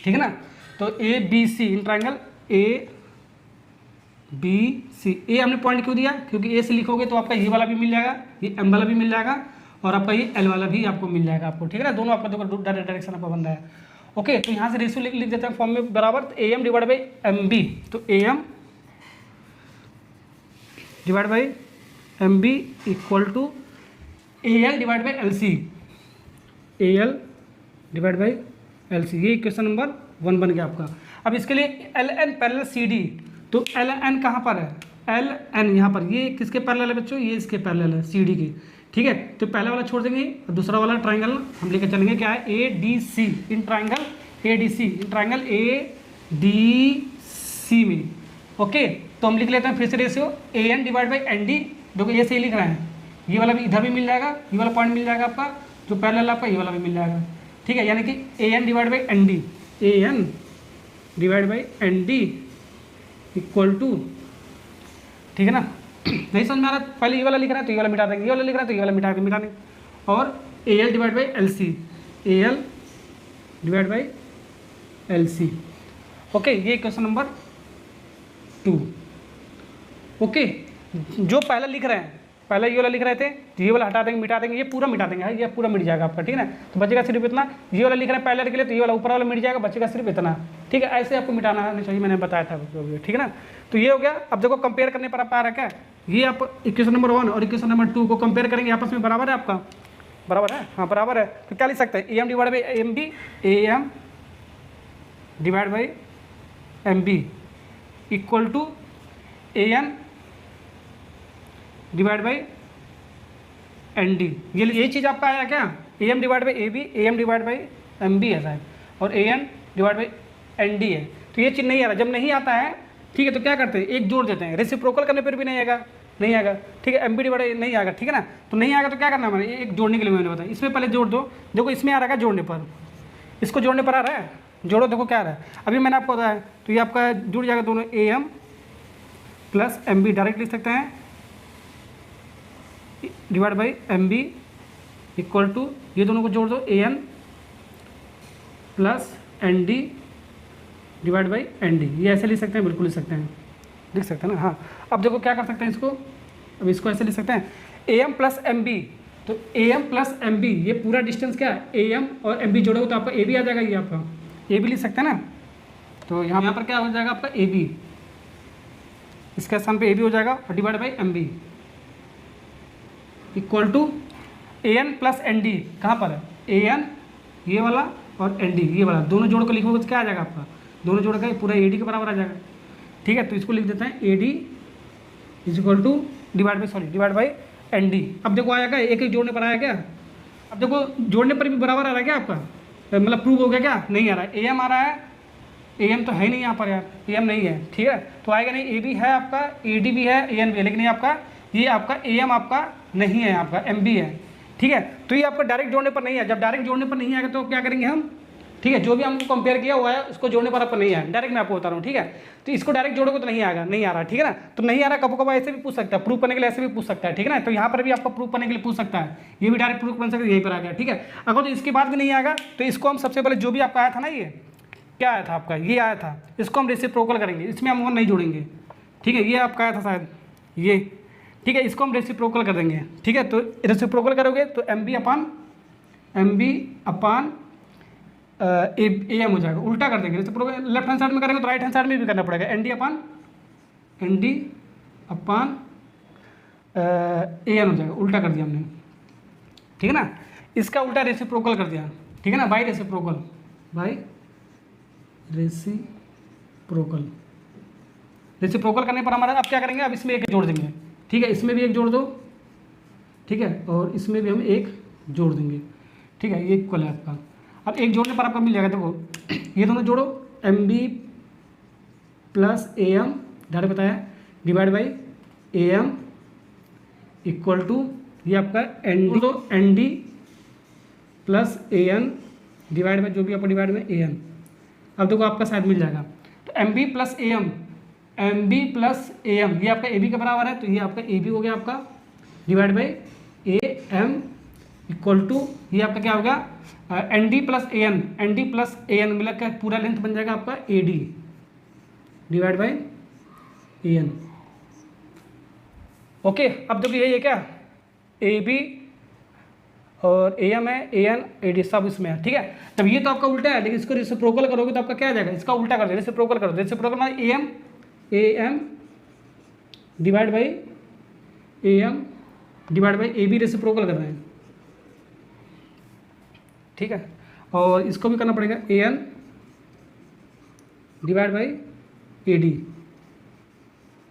A: ठीक है ना। तो A B C in triangle A B C, ए हमने पॉइंट क्यों दिया, क्योंकि ए से लिखोगे तो आपका ये वाला भी मिल जाएगा, ये एम वाला भी मिल जाएगा, और आपका ये एल वाला भी आपको मिल जाएगा आपको, ठीक है ना। दोनों आपका दो डायरेक्शन आपका बन रहा है। ओके, तो यहाँ से रेशियो लिख देते हैं फॉर्म में बराबर, A M divide by M B, तो A M divide by M B equal to A L divide by L C, A L divide by L C, ये इक्वेशन नंबर 1 बन गया आपका। अब इसके लिए L N parallel C D, तो L N कहाँ पर है, एल एन यहाँ पर, ये किसके पैरेलल है बच्चों, ये इसके पैरेलल है सी डी के, ठीक है। तो पहला वाला छोड़ देंगे और दूसरा वाला ट्राइंगल हम लेकर चलेंगे, क्या है, A D C in triangle, A D C in triangle A D C में। ओके, तो हम लिख लेते हैं फिर से ratio, A N divide by N D, देखो ये सही लिख रहे हैं, ये वाला भी इधर भी मिल जाएगा, ये वाला पॉइंट मिल जाएगा आपका जो पैरेलल आपका, ये वाला भी मिल जाएगा, ठीक है। यानी कि A N divide by N D, A N divide by N D equal to, ठीक है ना। नहीं समझ में आ रहा, पहले ये वाला लिख रहा है तो ये वाला मिटा देंगे, ये वाला लिख रहा है तो ये वाला मिटा देंगे, और A L divide by L C, A L divide by L C. Okay, ये क्वेश्चन नंबर 2। ओके, जो पहला लिख रहे हैं, पहले ये वाला लिख रहे थे, ये वाला हटा देंगे, मिटा देंगे, ये पूरा मिटा देंगे, ये पूरा मिट जाएगा आपका, ठीक है ना। तो बचेगा सिर्फ इतना, ये वाला लिख रहे हैं पहले के लिए, तो ये वाला ऊपर वाला मिट जाएगा, बचेगा सिर्फ इतना, ठीक है। ऐसे आपको मिटाना चाहिए, मैंने बताया था, ठीक है ना। तो ये हो गया। अब देखो कंपेयर करने पर आप आ रहा है क्या, ये आप इक्वेशन नंबर 1 और इक्वेशन नंबर 2 को कंपेयर करेंगे, आपस में बराबर है आपका, बराबर है, हाँ बराबर है। तो क्या लिख सकते हैं, A M divide by M B, A M divide by M B equal to A N divide by N D, ये चीज़ आपका आया क्या, A M divide by A B, A M divide by M B है शायद, और A N divide by N D है। तो ये चीज़ नहीं आ रहा, जब नहीं आता है, ठीक है, तो क्या करते हैं, एक जोड़ देते हैं, रेसिप्रोकल करने पर भी नहीं आएगा, नहीं आएगा, ठीक है, एम बी डिवाइड नहीं आएगा, ठीक है ना। तो नहीं आएगा तो क्या करना है हमारे, एक जोड़ने के लिए मैंने बताया, इसमें पहले जोड़ दो, देखो इसमें आ रहा है जोड़ने पर, इसको जोड़ने पर आ रहा है, जोड़ो, देखो क्या आ रहा है, अभी मैंने आपको बताया। तो ये आपका जुड़ जाएगा दोनों, A M plus M B direct लिख सकते हैं, divide by M B equal to, ये दोनों को जोड़ दो, A N plus N D divide by N D, ये ऐसे लिख सकते हैं, बिल्कुल लिख सकते हैं, लिख सकते हैं ना, हाँ। अब देखो क्या कर सकते हैं इसको, अब इसको ऐसे लिख सकते हैं, A M plus M B, तो A M plus M B, ये पूरा डिस्टेंस क्या है, ए एम और एम बी जोड़ोगे तो आपका ए बी आ जाएगा, ये आपका ए बी लिख सकते हैं ना। तो यहाँ पर क्या हो जाएगा आपका ए बी, इसके स्थान पे ए बी हो जाएगा, और divide by M B equal to A N plus N D, कहाँ पर है, ए एन ये वाला और एन डी ये वाला, दोनों जोड़ कर लिखोगे तो क्या आ जाएगा आपका, दोनों जोड़ का पूरा ए डी के बराबर आ जाएगा, ठीक है। तो इसको लिख देते हैं A D is equal to divide by N D. अब देखो आया क्या, एक एक जोड़ने पर आया क्या, अब देखो जोड़ने पर भी बराबर आ रहा है क्या आपका, मतलब प्रूव हो गया क्या, नहीं आ रहा है, ए एम आ रहा है, ए एम तो है नहीं यहाँ पर यार, ए एम नहीं है, ठीक है। तो आएगा नहीं, ए बी है आपका, ए डी भी है, ए एन भी है, लेकिन ये आपका, ये आपका ए एम आपका नहीं है, आपका एम बी है, ठीक है। तो ये आपका डायरेक्ट जोड़ने पर नहीं है, जब डायरेक्ट जोड़ने पर नहीं आएगा तो क्या करेंगे हम, ठीक है, जो भी हमको कंपेयर किया हुआ है उसको जोड़ने पर आपको नहीं आया, डायरेक्ट मैं आपको बता रहा हूँ, ठीक है। तो इसको डायरेक्ट जोड़ोगे तो नहीं आएगा, नहीं आ रहा, ठीक है ना। तो नहीं आ रहा, कब कब ऐसे भी पूछ सकता है, प्रूफ करने के लिए ऐसे भी पूछ सकता है, ठीक है ना। तो यहाँ पर भी आपको प्रूफ करने के लिए पूछ सकता है, ये भी डायरेक्ट प्रूफ बन सकता है, यहीं पर आ गया, ठीक है। अगर तो इसके बाद भी नहीं आएगा तो इसको हम सबसे पहले जो भी आपका आया था ना, ये क्या आया था आपका, ये आया था, इसको हम रेसिप्रोकल करेंगे, इसमें हम 1 नहीं जोड़ेंगे, ठीक है। ये आपका आया था शायद ये, ठीक है, इसको हम रेसिप्रोकल कर देंगे, ठीक है। तो रेसिप्रोकल करोगे तो M B upon A M हो जाएगा, उल्टा कर देंगे, रेसिप्रोकल लेफ्ट हैंड साइड में करेंगे तो राइट हैंड साइड में भी करना पड़ेगा, N D upon A N हो जाएगा, उल्टा कर दिया हमने, ठीक है ना। इसका उल्टा रेसिप्रोकल कर दिया, ठीक है ना, बाई रेसिप्रोकल करने पर हमारा, अब क्या करेंगे, अब इसमें एक जोड़ देंगे, ठीक है, इसमें भी एक जोड़ दो, ठीक है, और इसमें भी हम एक जोड़ देंगे, ठीक है, ये इक्वल है आपका। अब एक जोड़ने पर आपका मिल जाएगा, देखो ये दोनों जोड़ो, M B plus A M direct बताया, divide by A M equal to ये आपका एन डी, तो N D plus A N divide by जो भी आपका डिवाइड में ए एन। अब देखो आपका शायद मिल जाएगा, तो M B plus A M, M B plus A M ये आपका ए बी के बराबर है, तो ये आपका ए बी हो गया आपका divide by A M equal to ये आपका क्या होगा N D plus A N, N D plus A N मिला के पूरा लेंथ बन जाएगा आपका A D divide by A N. Okay, अब देखो यही है क्या, ए बी और ए एम है, ए एन ए डी सब इसमें है, ठीक है। तब ये तो आपका उल्टा है, लेकिन इसको रेसिप्रोकल करोगे तो आपका क्या आ जाएगा, इसका उल्टा कर दो, रेसिप्रोकल करो, रेसिप्रोकल मतलब A M divide by A M divide by A B reciprocal कर रहे हैं, ठीक है। और इसको भी करना पड़ेगा A N divide by A D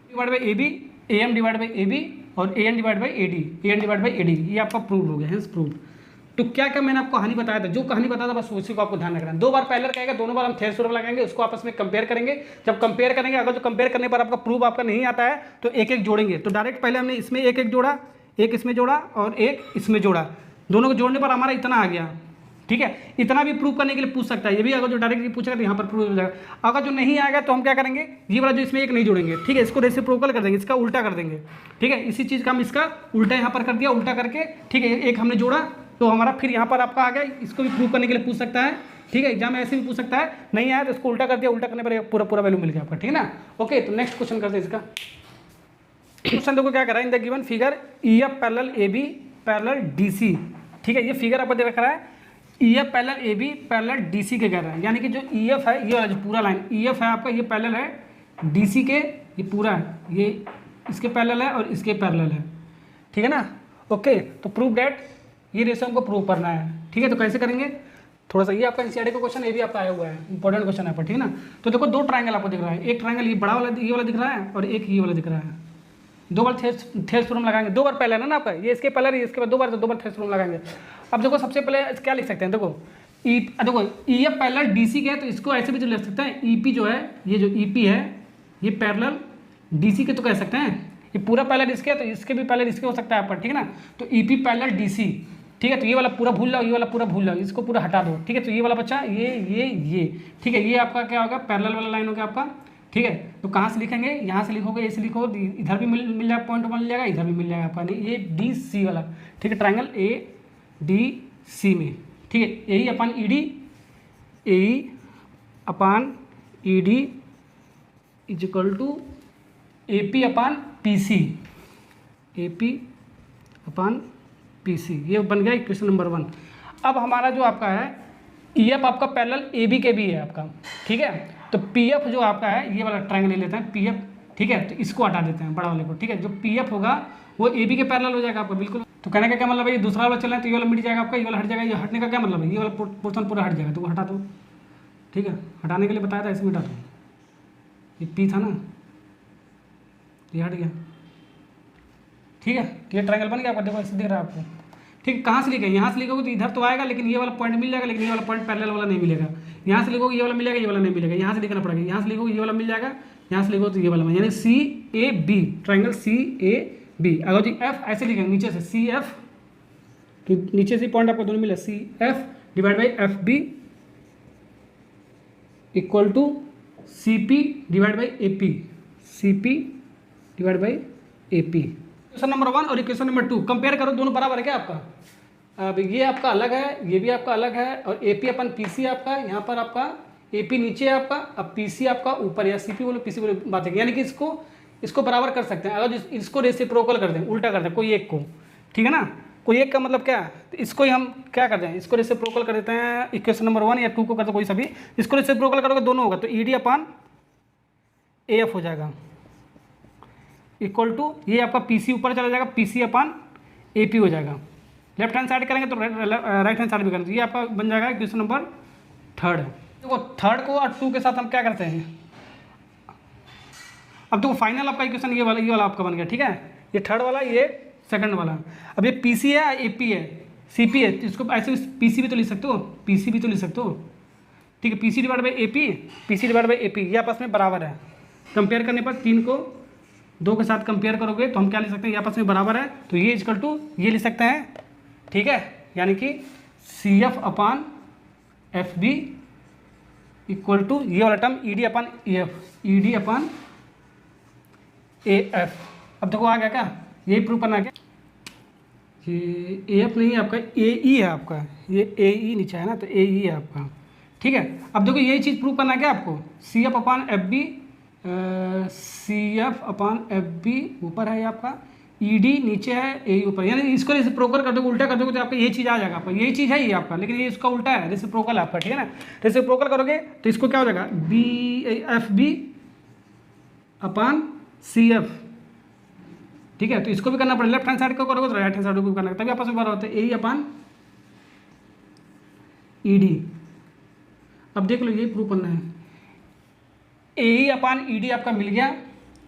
A: divide by A B, A M divide by A B और A N divide by A D, A N divide by A D, ये आपका प्रूव हो गया, हेंस प्रूव। तो क्या क्या मैंने आपको कहानी बताया था, जो कहानी बताया था बस उसी को आपको ध्यान रखना है। 2 बार पैरेलल कहेगा, दोनों बार हम थेरेस थ्योरम लगाएंगे, उसको आपस में कंपेयर करेंगे। जब कंपेयर करेंगे, अगर जो कंपेयर करने पर आपका प्रूफ आपका नहीं आता है तो एक एक जोड़ेंगे। तो डायरेक्ट पहले हमने इसमें एक एक जोड़ा, एक इसमें जोड़ा और एक इसमें जोड़ा, दोनों को जोड़ने पर हमारा इतना आ गया, ठीक है। इतना भी प्रूव करने के लिए पूछ सकता है, ये भी अगर जो डायरेक्टली पूछेगा तो यहाँ पर प्रूव हो जाएगा। अगर जो नहीं आएगा तो हम क्या करेंगे, ये वाला जो इसमें एक नहीं जोड़ेंगे, ठीक है, इसको रेसिप्रोकल कर देंगे, इसका उल्टा कर देंगे, ठीक है। इसी चीज़ का हम इसका उल्टा यहाँ पर कर दिया, उल्टा करके, ठीक है, एक हमने जोड़ा तो हमारा फिर यहाँ पर आपका आ गया। इसको भी प्रूव करने के लिए पूछ सकता है, ठीक है, एग्जाम में ऐसे भी पूछ सकता है। नहीं आया तो इसको उल्टा कर दिया, उल्टा करने पर पूरा पूरा वैल्यू मिल गया आपका, ठीक है ना। ओके, तो नेक्स्ट क्वेश्चन करते हैं इसका। क्वेश्चन देखो क्या कर रहा है, in the given figure E F parallel A B parallel D C, ठीक है। ये फिगर आपको दे रखा है, E F parallel A B parallel D C के कह रहा है, यानी कि जो ई एफ है, ये वाला जो पूरा लाइन ई एफ है आपका, ये पैरेलल है डी सी के, ये पूरा है, ये इसके पैरेलल है और इसके पैरेलल है, ठीक है ना। ओके, तो प्रूव डेट ये रेशो हमको प्रूव करना है, ठीक है। तो कैसे करेंगे, थोड़ा सा ये आपका एनसीईआरटी का क्वेश्चन, ये भी आपका आया हुआ है, इंपॉर्टेंट क्वेश्चन है पर, ठीक है ना। तो देखो 2 ट्राइंगल आपको दिख रहा है, एक ट्राइंगल ये बड़ा वाला ये वाला दिख रहा है और एक ये वाला दिख रहा है। 2 बार थेरेस थ्योरम लगाएंगे, 2 बार पहले ना आपका, ये इसके पहले इसके बाद 2 बार, तो 2 बार थेरेस थ्योरम लगाएंगे। अब देखो सबसे पहले क्या लिख सकते हैं, देखो E F parallel D C के है, तो इसको ऐसे भी तो लिख सकते हैं, ई पी जो है, ये जो ई पी है ये पैरेलल डी सी के तो कह सकते हैं, ये पूरा पैरेलल इसके है तो इसके भी पैरेलल इसके हो सकता है आपका, ठीक है ना। तो E P parallel D C, ठीक है। तो ये वाला पूरा भूल जाओ, ये वाला पूरा भूल जाओ, इसको पूरा हटा दो, ठीक है। तो ये वाला बच्चा ये, ठीक है, ये आपका क्या होगा, पैरेलल वाला लाइन हो गया आपका, ठीक है। तो कहाँ से लिखेंगे, यहाँ से लिखोगे, ऐसे लिखो, इधर भी मिल जाएगा, पॉइंट मिल जाएगा, इधर भी मिल जाएगा आपका, ये डी सी वाला, ठीक है, ट्राइंगल ए डी सी में, ठीक है। A upon E D, A upon E D is equal to A P upon P C, A P upon P C, ये बन गया इक्वेशन नंबर 1। अब हमारा जो आपका है ई एफ आपका पैरेलल ए बी के भी है आपका, ठीक है। तो पी एफ जो आपका है, ये वाला ट्राइंगल ले लेते हैं पी एफ, ठीक है। तो इसको हटा देते हैं बड़ा वाले को, ठीक है। जो पी एफ होगा वो ए बी के पैरेलल हो जाएगा आपका, बिल्कुल। तो कहने का क्या मतलब है, ये दूसरा वाला चल रहा है तो ये वाला मिट जाएगा आपका, ये वाला हट जाएगा। ये हटने का क्या मतलब है, ये वाला पोर्शन पूरा हट जाएगा, तो वो हटा दो, ठीक है। हटाने के लिए बताया था, इसमें हटा दो, ये पी था ना, ये हट गया, ठीक है। तो ये ट्राइंगल बन गया आपका, देखो ऐसे दिख रहा है आपको, ठीक। कहाँ से लिखे, यहाँ से लिखोगे तो इधर तो आएगा, लेकिन ये वाला पॉइंट मिल जाएगा, लेकिन ये वाला पॉइंट पैरेलल वाला नहीं मिलेगा। यहाँ से लिखोगे ये वाला मिलेगा, ये वाला नहीं मिलेगा, यहाँ से लिखना पड़ेगा। यहाँ से लिखोगे ये वाला मिल जाएगा, यहाँ से लिखोगे तो ये वाला, यानी C A B, triangle C A B. अगर जी एफ ऐसे लिखेंगे नीचे से, सी एफ, तो नीचे से पॉइंट आपको दोनों मिला, C F divide by F B equal to C P divide by A P, C P divide by A P. Question number 1 और इक्वेशन नंबर 2 कंपेयर करो, दोनों बराबर है क्या आपका। अब ये आपका अलग है, ये भी आपका अलग है, और ए पी अपन पी सी आपका, यहाँ पर आपका ए पी नीचे है आपका, अब पी सी आपका ऊपर, या सी पी बोलो पी सी बोलो, बात है। यानी कि इसको बराबर कर सकते हैं, अगर इसको रेसिप्रोकल कर दें, उल्टा कर दें कोई एक को, ठीक है ना। कोई एक का मतलब क्या है, तो इसको ही हम क्या करते हैं, इसको रेसिप्रोकल कर देते हैं, इक्वेशन नंबर 1 या 2 को करते कोई सभी, इसको रेसिप्रोकल करोगे दोनों होगा, तो E D upon A F हो जाएगा इक्वल टू, ये आपका पी सी ऊपर चला जाएगा, P C upon A P हो जाएगा। लेफ्ट हैंड साइड करेंगे तो राइट हैंड साइड भी करेंगे, ये आपका बन जाएगा क्वेश्चन नंबर 3। देखो 3 को और 2 के साथ हम क्या करते हैं, अब देखो फाइनल आपका इक्वेशन ये वाला आपका बन गया, ठीक है। ये 3rd वाला, ये 2nd वाला। अब ये पी सी है, ए पी है, सी पी है, तो इसको ऐसे पी सी भी तो लिख सकते हो, पी सी भी तो लिख सकते हो, ठीक है। P C divide by A P, P C divide by A P, ये आपस में बराबर है। कंपेयर करने पर 3 को दो के साथ कंपेयर करोगे तो हम क्या लिख सकते हैं, ये आपस में बराबर है, तो ये इक्वल टू ये लिख सकते हैं, ठीक है, यानी कि CF upon FB equal to ये वाला term ED upon EF, ED upon AF। अब देखो आ गया क्या, यही प्रूव करना है क्या, ये AF नहीं है आपका, AE है आपका, ये AE नीचे है ना, तो AE है आपका, ठीक है। अब देखो यही चीज़ प्रूव करना है क्या आपको, CF upon FB, CF upon FB ऊपर है ये आपका, ED नीचे है, AE ऊपर, यानी इसको रेसिप्रोकल कर दोगे, उल्टा कर दोगे तो आपका ये चीज़ आ जाएगा आपका, यही चीज़ है ये आपका, लेकिन ये इसका उल्टा है, रेसिप्रोकल आपका, ठीक है ना। रेसिप्रोकल करोगे तो इसको क्या हो जाएगा, FB अपान CF, ठीक है। तो इसको भी करना पड़ेगा, लेफ्ट हैंड साइड को करोगे तो राइट हैंड साइड को भी करना है, तभी आपस में बराबर होता है, AE अपान ED। अब देख लो ये प्रूव करना है, AE अपान ED आपका मिल गया,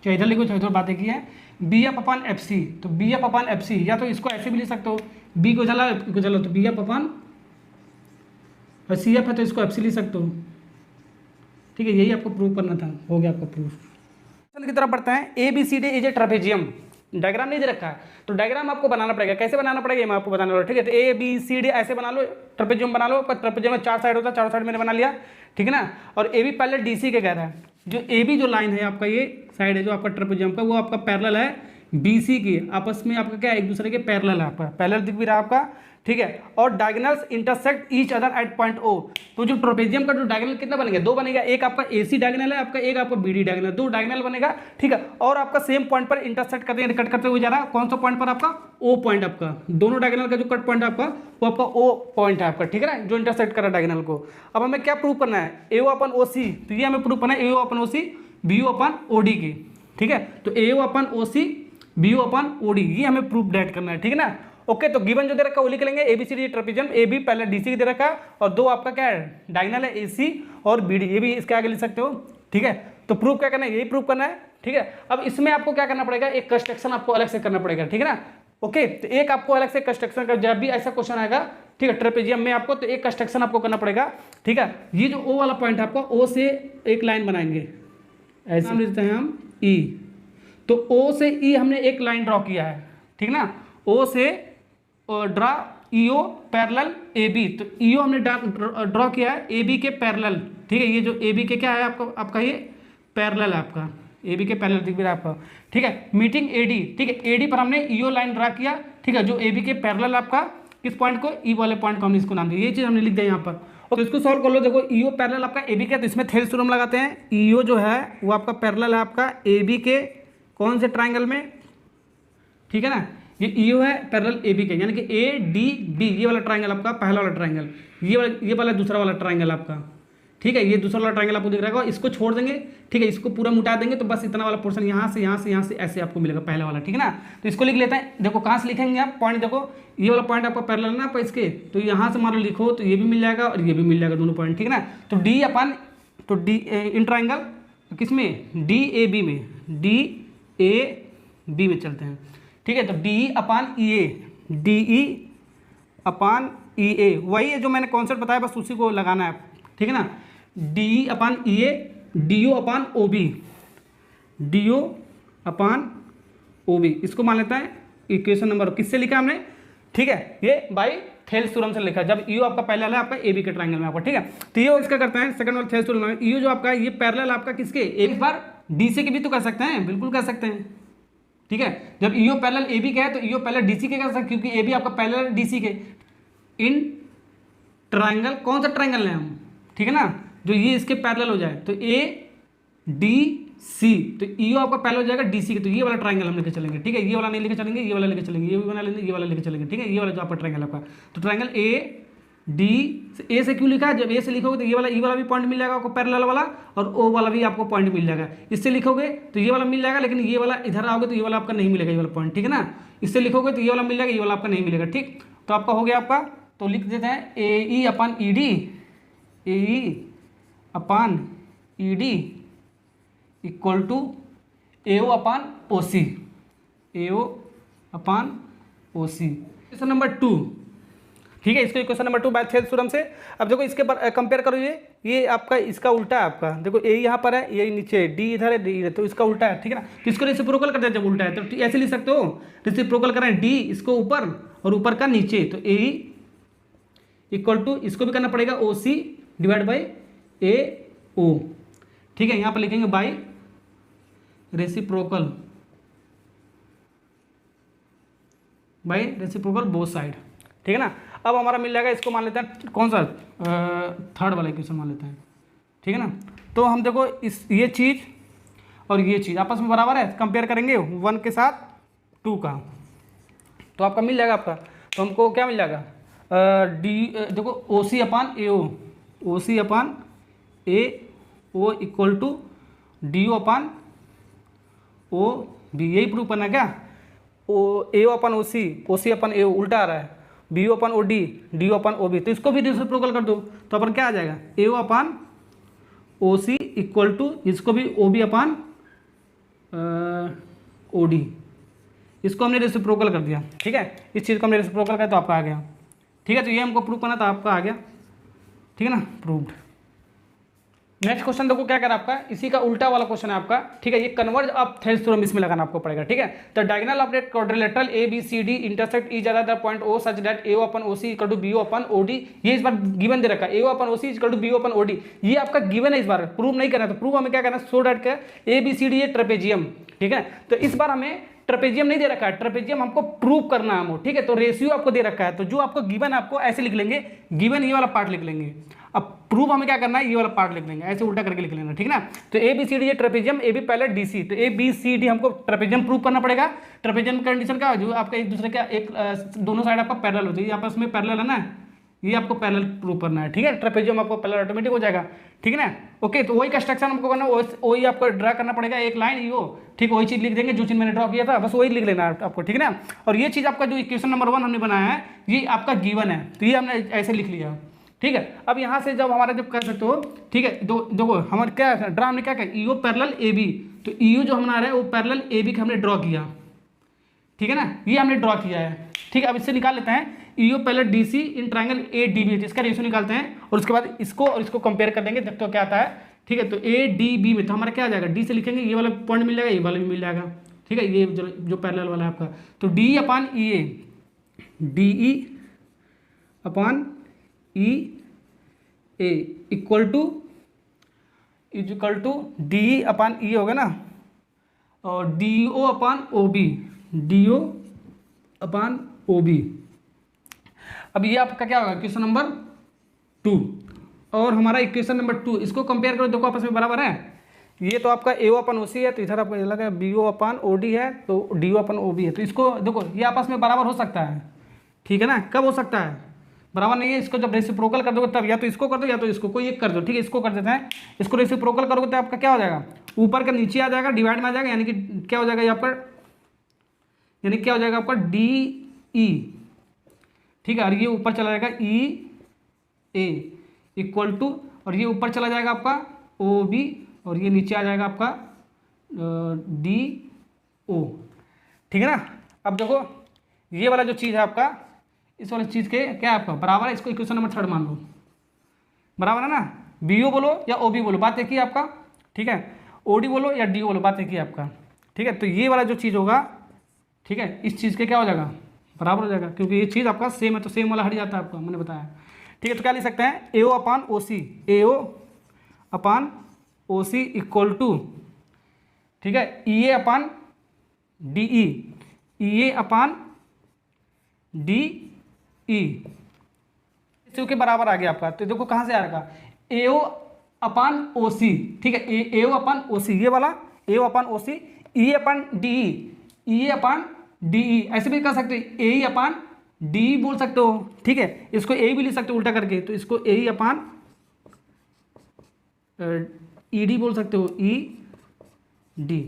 A: चाहे इधर लिखो चाहे इधर बातें की है, BF अपान FC, तो BF अपान FC, या तो इसको ऐसे भी लिख सकते हो, B को चला तो BF अपान, और CF है तो इसको FC लिख सकते हो, ठीक है। यही आपको प्रूव करना था, हो गया आपका प्रूफ। की तरफ बढ़ते हैं, ABCD is a trapezium, diagram नहीं दे रखा है, तो डायग्राम आपको बनाना पड़ेगा, कैसे बनाना पड़ेगा ये मैं आपको बताने वाला, ठीक है। तो ABCD ऐसे बना लो, ट्रेपेजियम बना लो, पर ट्रेपेजियम में 4 साइड होता है, 4 साइड मैंने बना लिया, ठीक है ना। और AB पैरेलल DC के कह रहा है, जो AB जो लाइन है आपका, ये साइड है जो आपका ट्रेपेजियम का, वो आपका पैरेलल है BC की, आपस में आपका क्या एक दूसरे के पैरेलल है, आपका पैरेलल दिख भी रहा है आपका, ठीक है। और diagonals intersect each other at point O, तो जो ट्रेपेजियम का जो डायगोनल कितना बनेगा, 2 बनेगा, एक आपका AC डायगोनल है आपका, एक आपका BD डायगोनल, 2 डायगोनल बनेगा, ठीक है। और आपका सेम पॉइंट पर इंटरसेक्ट करते कट करते हुए जा रहा है, कौन सा पॉइंट पर आपका, O पॉइंट आपका, दोनों डायगोनल का जो कट पॉइंट है आपका, वो आपका O पॉइंट है आपका, ठीक है ना, जो इंटरसेक्ट कर रहा है डायगोनल को। अब हमें क्या प्रूव करना है, AO अपन OC, तो ये हमें प्रूव करना है AO अपन OC BO अपन OD की, ठीक है। तो AO अपन OC BO अपन OD, ये हमें प्रूफ डेट करना है, ठीक है ना। ओके, तो गिवन जो दे रखा है वो लिख लेंगे, ABCD ट्रेपेजियम, AB पहले DC की दे रखा है, और 2 आपका क्या है डायगोनल है AC और BD, ये भी इसके आगे लिख सकते हो, ठीक है। तो प्रूफ क्या करना है, यही प्रूफ करना है, ठीक है। अब इसमें आपको क्या करना पड़ेगा, एक कंस्ट्रक्शन आपको अलग से करना पड़ेगा, ठीक है ना। ओके, तो एक आपको अलग से कंस्ट्रक्शन का, जब भी ऐसा क्वेश्चन आएगा, ठीक है, ट्रेपेजियम में आपको, तो एक कंस्ट्रक्शन आपको करना पड़ेगा, ठीक है। ये जो O वाला पॉइंट है आपका, O से एक लाइन बनाएंगे, ऐसे नाम लिखते हैं हम E, तो O से E हमने एक लाइन ड्रॉ किया है, ठीक ना, O से ड्रा EO पैरेलल AB, तो EO हमने ड्रॉ किया है AB के पैरेलल, ठीक है। ये जो AB के क्या है आपका ये पैरेलल है आपका, AB के पैरेलल दिख भी रहा है आपका, ठीक है। मीटिंग AD, ठीक है, AD पर हमने EO लाइन ड्रा किया, ठीक है, जो AB के पैरेलल आपका, किस पॉइंट को, E वाले पॉइंट को हमने इसको नाम दिया, ये चीज़ हमने लिख दिया यहाँ पर। तो इसको सॉल्व कर लो, देखो EO पैरेलल आपका AB का, तो इसमें थेल्स थ्योरम लगाते हैं, EO जो है वो आपका पैरेलल है आपका AB के कौन से ट्राइंगल में, ठीक है ना, ये EO है पैरेलल AB के, यानी कि ADB, ये वाला ट्राइंगल आपका पहला वाला ट्राइंगल, ये वाला दूसरा वाला ट्राइंगल आपका, ठीक है। ये दूसरा वाला ट्राइंगल आपको दिख रहा है, इसको छोड़ देंगे, ठीक है, इसको पूरा मिटा देंगे, तो बस इतना वाला पोर्शन यहाँ से ऐसे आपको मिलेगा पहला वाला, ठीक है ना। तो इसको लिख लेते हैं, देखो कहाँ से लिखेंगे आप पॉइंट, देखो ये वाला पॉइंट आपका पैरेलल है ना आपका इसके, तो यहाँ से मान लो लिखो, तो ये भी मिल जाएगा और ये भी मिल जाएगा, दोनों पॉइंट, ठीक है ना। तो D अपन, तो D इन ट्राइंगल किसमें, DAB में, DAB में चलते हैं, ठीक है। तो DE अपान EA, DE अपान EA, वही है जो मैंने कॉन्सेप्ट बताया, बस उसी को लगाना है, ठीक है ना। DE upon EA, DO upon OB, DO upon OB, इसको मान लेता है इक्वेशन नंबर, किससे लिखा हमने, ठीक है, ये बाई थेल्स थ्योरम से लिखा, जब EO आपका पैरेलल है आपका AB के ट्राइंगल में आपका, ठीक है। तो ये इसका करते हैं सेकंड वाला थेल्स थ्योरम, EO जो आपका ये पैरेलल आपका किसके, एक बार DC के भी तो कर सकते हैं, बिल्कुल कर सकते हैं, ठीक है। जब EO पैरेलल AB के है तो EO पैरेलल DC के कर सकते, क्योंकि AB आपका पैरेलल DC के, इन ट्राइंगल, कौन सा ट्राइंगल है हम, ठीक है ना, जो ये इसके पैरेलल हो जाए, तो ADC, तो EO आपका पैरेलल हो जाएगा DC के, तो ये वाला ट्राइंगल हम लेके चलेंगे, ठीक है। ये वाला नहीं लेके चलेंगे, ये वाला लेके चलेंगे, ये भी बना लेंगे, ये वाला लेके चलेंगे, ठीक है। ये वाला जो आपका ट्राइंगल आपका, तो ट्राइंगल A से क्यों लिखा है, जब A से लिखोगे तो ये वाला E वाला भी पॉइंट मिल जाएगा आपको पैरेलल वाला, और O वाला भी आपको पॉइंट मिल जाएगा, इससे लिखोगे तो ये वाला मिल जाएगा, लेकिन ये वाला इधर आओगे तो ये वाला आपका नहीं मिलेगा, ये वाला पॉइंट, ठीक है ना। इससे लिखोगे तो ये वाला मिल जाएगा, ये वाला आपका नहीं मिलेगा, ठीक। तो आपका हो गया आपका, तो लिख देते हैं AE upon ED, AE upon ED equal to AO upon OC, AO upon OC। Question number 2, ठीक है, इसको equation number 2 by Thales theorem से। अब देखो इसके कंपेयर करो, ये आपका इसका उल्टा है आपका, देखो ए यहाँ पर है, ये नीचे है, डी इधर है, डी इधर, तो इसका उल्टा है, ठीक है ना। तो इसको रेसिप्रोकल कर देते हैं जब उल्टा है, तो ऐसे लिख सकते हो, रेसिप्रोकल करें डी इसको ऊपर और ऊपर का नीचे, तो ए इक्वल टू इसको भी करना पड़ेगा ओ सी डिवाइड बाई ए ओ, ठीक है। यहाँ पर लिखेंगे बाई रेसिप्रोकल बोथ साइड, ठीक है ना। अब हमारा मिल जाएगा, इसको मान लेते हैं कौन सा थर्ड वाला इक्वेशन मान लेते हैं, ठीक है ना। तो हम देखो इस ये चीज़ और ये चीज़ आपस में बराबर है, कंपेयर करेंगे 1 के साथ 2 का, तो आपका मिल जाएगा आपका, तो हमको क्या मिल जाएगा डी, देखो O C upon A O equal to D O upon O B, यही प्रूफ करना है क्या। ए ओ अपन ओ सी अपन ए उल्टा आ रहा है, B O upon O D O upon O B, तो इसको भी रेसिप्रोकल कर दो, तो अपन क्या आ जाएगा ए ओ upon O C equal to इसको भी ओ बी अपान ओ डी, इसको हमने रेसिप्रोकल कर दिया, ठीक है। इस चीज़ को हमने रेसिप्रोकल किया तो आपका आ गया, ठीक है। तो ये हमको प्रूफ करना था, आपका आ गया, ठीक है ना, प्रूव्ड। नेक्स्ट क्वेश्चन देखो क्या कर आपका, इसी का उल्टा वाला क्वेश्चन है आपका, ठीक है। ये कन्वर्ज ऑफ थेल्स थ्योरम इसमें लगाना आपको पड़ेगा, ठीक है। तो diagonal of that quadrilateral A B C D intersect each other the point O such that A O upon O C equal to B O upon O D, ये इस बार गिवन दे रखा है, A O upon O C equal to B O upon O D, ये आपका given है, इस बार प्रूव नहीं करना। तो प्रूव हमें क्या करना है, सो दैट का ए बी सी डी ये ट्रेपेजियम, ठीक है। तो इस बार हमें ट्रेपेजियम नहीं दे रखा है, ट्रेपेजियम हमको प्रूव करना है हमको, ठीक है। तो रेशियो आपको दे रखा है, तो जो आपको गिवन है आपको ऐसे लिख लेंगे, गिवन ये वाला पार्ट लिख लेंगे। अब प्रूफ हमें क्या करना है, ये वाला पार्ट लिख लेंगे, ऐसे उल्टा करके लिख लेना, ठीक है ना। तो ए बी सी डी ये trapezium, A B parallel D C, तो ए बी सी डी हमको ट्रेपेजियम प्रूव करना पड़ेगा। ट्रेपेजियम कंडीशन क्या है, जो आपका एक दूसरे का एक दोनों साइड आपका पैरेलल होती है, आपस में पैरेलल है ना, ये आपको पैरेलल प्रूव करना है, ठीक है। ट्रेपेजियम आपको पैरेलल ऑटोमेटिक हो जाएगा, ठीक है ना। ओके, तो वही कंस्ट्रक्शन हमको करना, वही आपको ड्रा करना पड़ेगा, एक लाइन यो, ठीक, वही चीज़ लिख देंगे जो चीज़ मैंने ड्रॉ किया था, बस वही लिख लेना है आपको, ठीक है ना। और ये चीज़ आपका जो इक्वेशन नंबर 1 हमने बनाया है, ये आपका गिवन है, तो ये हमने ऐसे लिख लिया, ठीक है। अब यहाँ से जब हमारा जब कर सकते हो, ठीक है, देखो हमारे क्या ड्रा हमने क्या किया, ईओ पैरेलल ए बी, तो ईओ जो हमारा है वो पैरेलल ए बी का हमने ड्रॉ किया, ठीक है ना, ये हमने ड्रॉ किया है, ठीक है। अब इससे निकाल लेते हैं E O parallel D C in triangle A D B, इसका रेशियो निकालते हैं और उसके बाद इसको और इसको कंपेयर कर देंगे, देखते हो क्या आता है, ठीक है। तो ए डी बी में तो हमारा क्या आ जाएगा, डी से लिखेंगे ये वाला पॉइंट मिल जाएगा, ये वाला भी मिल जाएगा, ठीक है, ये जो पैरेलल वाला है आपका, तो D upon E A, D E upon E A equal to D upon E हो गया ना, और D O upon O B, D O upon O B. अब ये आपका क्या होगा, इक्वेशन नंबर 2, और हमारा इक्वेशन नंबर 2 इसको कंपेयर करो, देखो आपस में बराबर है। ये तो आपका ए ओ अपन ओ सी है, तो इधर आपको लगा B O upon O D है, तो D O upon O B है, तो इसको देखो ये आपस में बराबर हो सकता है, ठीक है ना। कब हो सकता है, बराबर नहीं है, इसको जब रेसिप्रोकल कर दोगे तब, या तो इसको कर दो या तो इसको, कोई एक कर दो, ठीक है। इसको कर देते हैं, इसको रेसिप्रोकल करोगे तो आपका क्या हो जाएगा, ऊपर का नीचे आ जाएगा, डिवाइड में आ जाएगा, यानी कि क्या हो जाएगा यहाँ पर, यानी क्या हो जाएगा आपका डी ई, ठीक है, और ये ऊपर चला जाएगा ई ए इक्वल टू, और ये ऊपर चला जाएगा आपका ओ बी, और ये नीचे आ जाएगा आपका डी ओ, ठीक है ना। अब देखो ये वाला जो चीज़ है आपका, इस वाली चीज़ के क्या है आपका बराबर है, इसको इक्वेशन नंबर 3 मान लो, बराबर है ना। बी ओ बोलो या ओ बी बोलो, बात एक ही आपका, ठीक है। ओ डी बोलो या डी बोलो, बात एक ही आपका, ठीक है। तो ये वाला जो चीज़ होगा, ठीक है, इस चीज़ के क्या हो जाएगा, बराबर हो जाएगा, क्योंकि ये चीज़ आपका सेम है, तो सेम वाला हट जाता है आपका, मैंने बताया, ठीक है। तो क्या लिख सकते हैं, ए ओ upon O C, A O upon O C equal to, ठीक है, ई ए अपान डी ई ए अपान डी ई, के बराबर आ गया आपका। तो देखो कहाँ से आ रहा, ए ओ अपान ओ सी, ठीक है, ए ओ अपान ओ सी, ये वाला ए ओ अपान ओ सी, ई अपान डी ई अपान डी ई, ऐसे भी कर सकते हो, ए अपान डी बोल सकते हो, ठीक है। इसको ए भी लिख सकते हो उल्टा करके, तो इसको ए अपान ई डी बोल सकते हो, ई डी,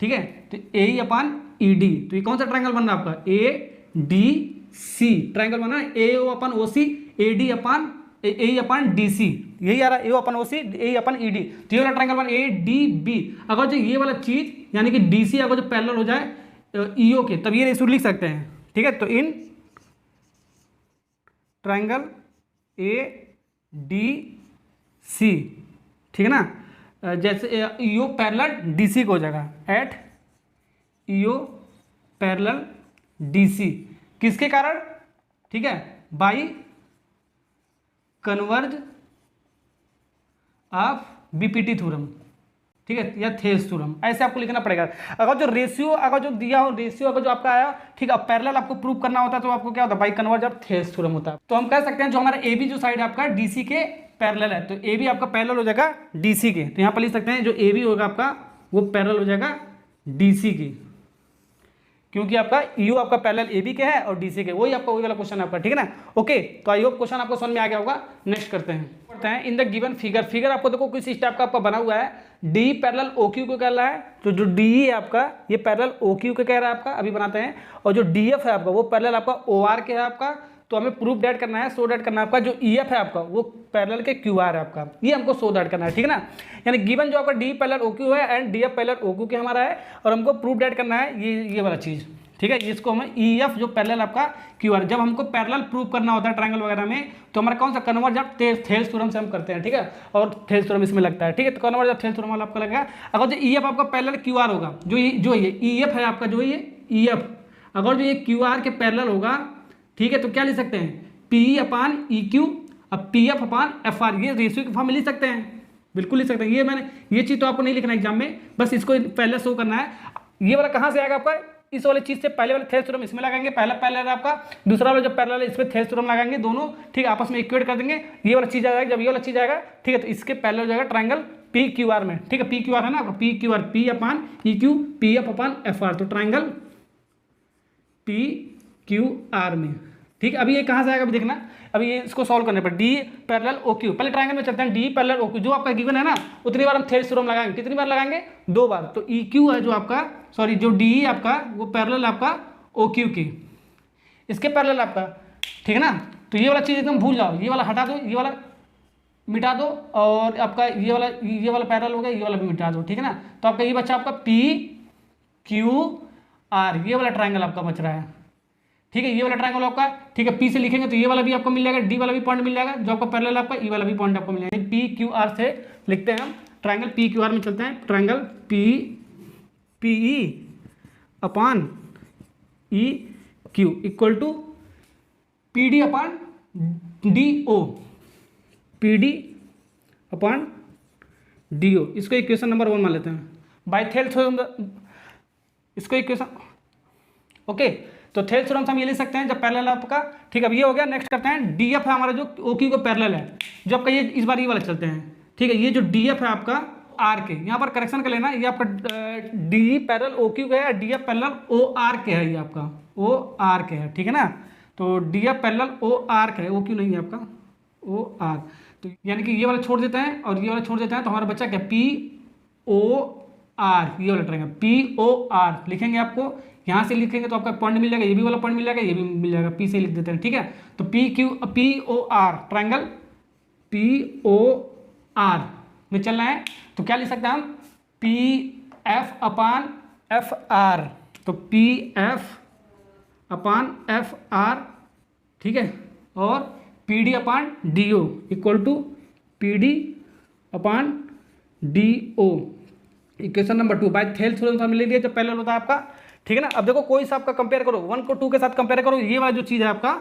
A: ठीक है। तो ए अपान ई डी, तो ये कौन सा ट्रायंगल बन रहा है आपका, ए डी सी ट्रायंगल बना है, A O upon O C, A D upon A upon D C, यही आ रहा है, A upon O C, A upon E D, तो ये वाला ट्रायंगल बना ए डी बी। अगर जो ये वाला चीज यानी कि डी सी अगर जो पैरेलल हो जाए ई ओ के, तब ये रेशियो लिख सकते हैं, ठीक है। तो इन ट्रायंगल ए डी सी, ठीक है ना। जैसे ईओ पैरेलल डीसी को हो जाएगा, एट ईओ पैरेलल डीसी, किसके कारण, ठीक है, by converse of BPT theorem, ठीक है, या थेल्स थ्योरम, ऐसे आपको लिखना पड़ेगा। अगर जो रेशियो, अगर जो दिया हो रेशियो, अगर जो आपका आया, ठीक है, अब पैरेलल आपको प्रूव करना होता है तो आपको क्या होता है, by converse of Thales theorem होता है। तो हम कह सकते हैं जो हमारा ए बी जो साइड आपका डीसी के पैरेलल है, तो ए बी आपका पैरेलल हो जाएगा डीसी के, तो यहाँ पर लिख सकते हैं जो ए बी होगा आपका वो पैरेलल हो जाएगा डीसी की, क्योंकि आपका ईओ आपका पैरेलल ए बी के है और डीसी के, वही आपका वही वाला क्वेश्चन है आपका, ठीक है ना। ओके, तो आई होप क्वेश्चन आपको समझ में आ गया होगा। नेक्स्ट करते हैं इन द गिवन फिगर, फिगर आपको देखो किस टाइप का आपका बना हुआ है, डी पैरेलल ओ क्यू को कह रहा है, तो जो डी है आपका ये पैरेलल ओ क्यू को कह रहा है आपका, अभी बनाते हैं, और जो डी एफ है आपका वो पैरेलल आपका ओ आर के है आपका, तो हमें प्रूफ डेट करना है, सो डेट करना है आपका, जो ई एफ है आपका वो पैरेलल के क्यू आर है आपका, ये हमको सो डेट करना है, ठीक है ना। यानी गिवन जो आपका डी पैरेलल ओ क्यू है and D F parallel O Q के हमारा है, और हमको प्रूफ डेट करना है ये वाला चीज़, ठीक है। इसको हमें ई एफ जो पैरेलल आपका क्यू आर, जब हमको पैरेलल प्रूव करना होता है ट्रायंगल वगैरह में, तो हमारा कौन सा कन्वर्ज ऑफ थेल्स थ्योरम से हम करते हैं, ठीक है, और थेल्स थ्योरम इसमें लगता है, ठीक है, तो कन्वर्ज ऑफ थेल्स थ्योरम वाला आपका लगेगा। अगर जो ई एफ आपका पैरेलल क्यू आर होगा, जो ये ई एफ है आपका, जो ये ई एफ अगर जो ये क्यू आर के पैरेलल होगा, ठीक है, तो क्या लिख सकते हैं, पी अपान ई क्यू, अब P F upon F are, ये रेशियो के फॉर्म में लिख सकते हैं, बिल्कुल लिख सकते हैं। ये चीज़ तो आपको नहीं लिखना एग्जाम में, बस इसको पहले शो करना है। ये वाला कहाँ से आएगा आपका, इस वाले चीज से पहले वाले थेल्स थ्योरम इसमें लगाएंगे, पहला पैरेलल है आपका, दूसरा वाला जो पैरेलल है इसमें थेल्स थ्योरम लगाएंगे, दोनों ठीक है आपस में इक्वेट कर देंगे, ये वाला चीज आ जाएगा, जब ये वाला चीज आएगा, ठीक है, तो इसके पैरेलल हो जाएगा ट्रायंगल पी क्यू आर में, ठीक है, पी क्यू आर है ना आपका, P Q R, P upon E Q, P F upon F R, तो ट्रायंगल पी क्यू आर में, ठीक है। अभी ये कहाँ से आएगा अभी देखना, अभी ये इसको सॉल्व करने पर डी पैरेलल ओ क्यू, पहले ट्रायंगल में चलते हैं, डी पैरेलल ओ क्यू जो आपका गिवन है ना, उतनी बार हम थेल्स थ्योरम लगाएंगे, कितनी बार लगाएंगे, 2 बार, तो ई क्यू है जो आपका, सॉरी जो डी आपका वो पैरेलल आपका ओ क्यू की, इसके पैरेलल आपका, ठीक है ना। तो ये वाला चीज़ एकदम भूल जाओ, ये वाला हटा दो, ये वाला मिटा दो, और आपका ये वाला पैरेलल हो गया, ये वाला भी मिटा दो, ठीक है ना। तो आपका ये बच्चा आपका पी क्यू आर, ये वाला ट्रायंगल आपका बच रहा है, ठीक है, ये वाला ट्रायंगल आपका, ठीक है, पी से लिखेंगे तो ये वाला भी आपको मिल जाएगा, डी वाला भी पॉइंट मिल जाएगा, जो आपका पैरेलल आपका ई वाला भी पॉइंट आपको मिल जाएगा, पी क्यू आर से लिखते हैं हम, ट्रायंगल पी क्यू आर में चलते हैं, triangle P E upon E Q equal to P D upon D O, P D upon D O, इसको इक्वेशन नंबर 1 मान लेते हैं, बाय थेल्स थ्योरम, इसको इक्वेशन, ओके। तो थेल्स थ्योरम से हम ये लिख सकते हैं जब पैरेलल आपका, ठीक है। अब ये हो गया, नेक्स्ट करते हैं डी एफ है हमारा जो ओ क्यू को पैरेलल है, जो आपका ये इस बार ये वाला चलते हैं, ठीक है, ये जो डी एफ है आपका आर के, यहाँ पर करेक्शन कर लेना, ये आपका डी पैरेलल ओ क्यू का है, D F parallel O R के है, ये आपका ओ आर के है, ठीक है ना। तो D F parallel O R का है, ओ क्यू नहीं है आपका, ओ आर, तो यानी कि ये वाला छोड़ देते हैं और ये वाला छोड़ देते हैं, तो हमारा बच्चा क्या, पी ओ आर, ये वाला ट्रायंगल पी ओ आर लिखेंगे, आपको यहाँ से लिखेंगे तो आपका पॉइंट मिल जाएगा, ये भी वाला पॉइंट मिल जाएगा, ये भी मिल जाएगा, पी से लिख देते हैं, ठीक है। तो P O R triangle P O R में चलना है, तो क्या लिख सकते हैं हम, P F upon F R, तो P F upon F R, ठीक है, और P D upon D O equal to P D upon D O, equation number 2 by Thales theorem हमने ले लिया जब पैरेलल होता है आपका, ठीक है ना। अब देखो कोई सा आपका कंपेयर करो, 1 को 2 के साथ कंपेयर करो, ये वाला जो चीज़ है आपका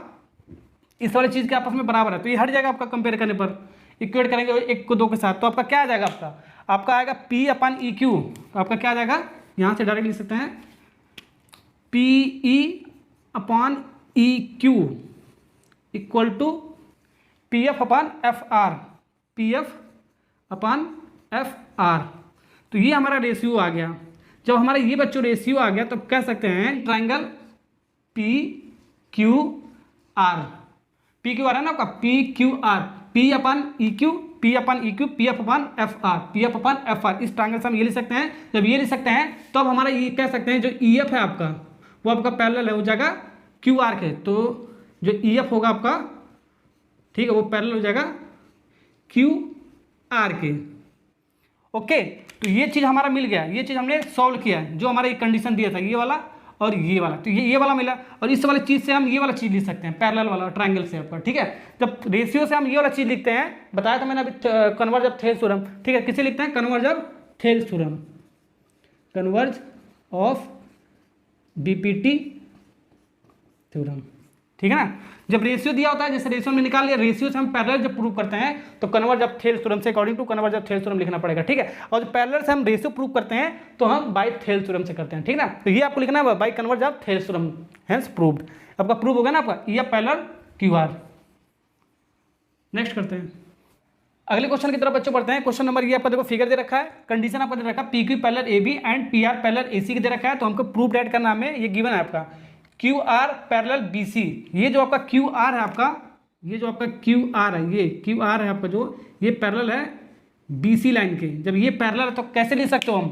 A: इस वाली चीज़ के आपस में बराबर है, तो ये हट जाएगा आपका कंपेयर करने पर, इक्वेट करेंगे 1 को 2 के साथ, तो आपका क्या आ जाएगा, आपका आएगा पी अपान ई क्यू, आपका क्या आ जाएगा, यहाँ से डायरेक्ट लिख सकते हैं P E upon E Q equal to P F upon F R, P F upon F R, तो ये हमारा रेशियो आ गया। जब हमारा ये बच्चों रेशियो आ गया तो कह सकते हैं triangle P Q R, P Q R है ना आपका, P Q R, P upon E Q, P upon E Q, P F upon F R, P F upon F R, इस ट्रायंगल से हम ये लिख सकते हैं। जब ये लिख सकते हैं तो अब हमारा ये कह सकते हैं जो ई एफ है आपका वो आपका पैरेलल हो जाएगा क्यू आर के, तो जो ई एफ होगा आपका, ठीक है, वो पैरेलल हो जाएगा क्यू आर के, ओके। तो ये चीज़ हमारा मिल गया, ये चीज़ हमने सॉल्व किया, जो हमारा एक कंडीशन दिया था ये वाला, और ये वाला, तो ये वाला मिला, और इस वाली चीज़ से हम ये वाला चीज़ लिख सकते हैं, पैरेलल वाला ट्रायंगल से आपका, ठीक है। जब रेशियो से हम ये वाला चीज़ लिखते हैं, बताया था मैंने अभी कन्वर्ज ऑफ थेल्स थ्योरम, ठीक है, किसे लिखते हैं, converge of Thales theorem, converse of BPT theorem, ठीक है ना। जब रेशियो दिया होता है, जैसे रेशियो में निकाल लिया, रेशियो से हम पैरेलल जब प्रूव करते हैं तो कन्वर्ज ऑफ थेल्स थ्योरम से according to converse of Thales theorem लिखना पड़ेगा, ठीक है। और पैरेलल से हम रेशियो प्रूव करते हैं तो हम बाय थेल्स थ्योरम से करते हैं, ठीक है ना। तो ये आपको लिखना है by converse of Thales theorem, hence proved. आपका प्रूव होगा ना आपका ये पैरेलल क्यूआर। नेक्स्ट करते हैं, अगले क्वेश्चन की तरफ बच्चों पढ़ते हैं। क्वेश्चन नंबर ये आपका देखो फिगर दे रखा है, कंडीशन आपका दे रखा है, P Q parallel A B and P R parallel A C के दे रखा है, तो हमको प्रूफ ऐड करना हमें, ये गिवन है आपका Q R parallel B C. ये जो आपका क्यू आर है आपका, ये जो आपका क्यू आर है, ये क्यू आर है आपका जो, ये पैरेलल है बी सी लाइन के। जब ये पैरेलल है तो कैसे लिख सकते हो हम,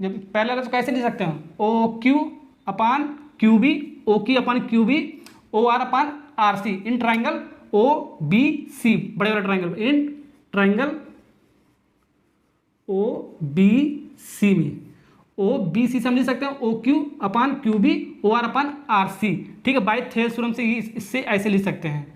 A: जब पैरेलल है तो कैसे लिख सकते हैं, O Q upon Q B, O Q upon Q B, O R upon R C in triangle O B C, बड़े बड़े triangle, in triangle O B C में, ओ बी सी समझ सकते हैं, O Q upon Q B, O R upon R C, ठीक है। Bye Thales theorem से इससे ऐसे लिख सकते हैं,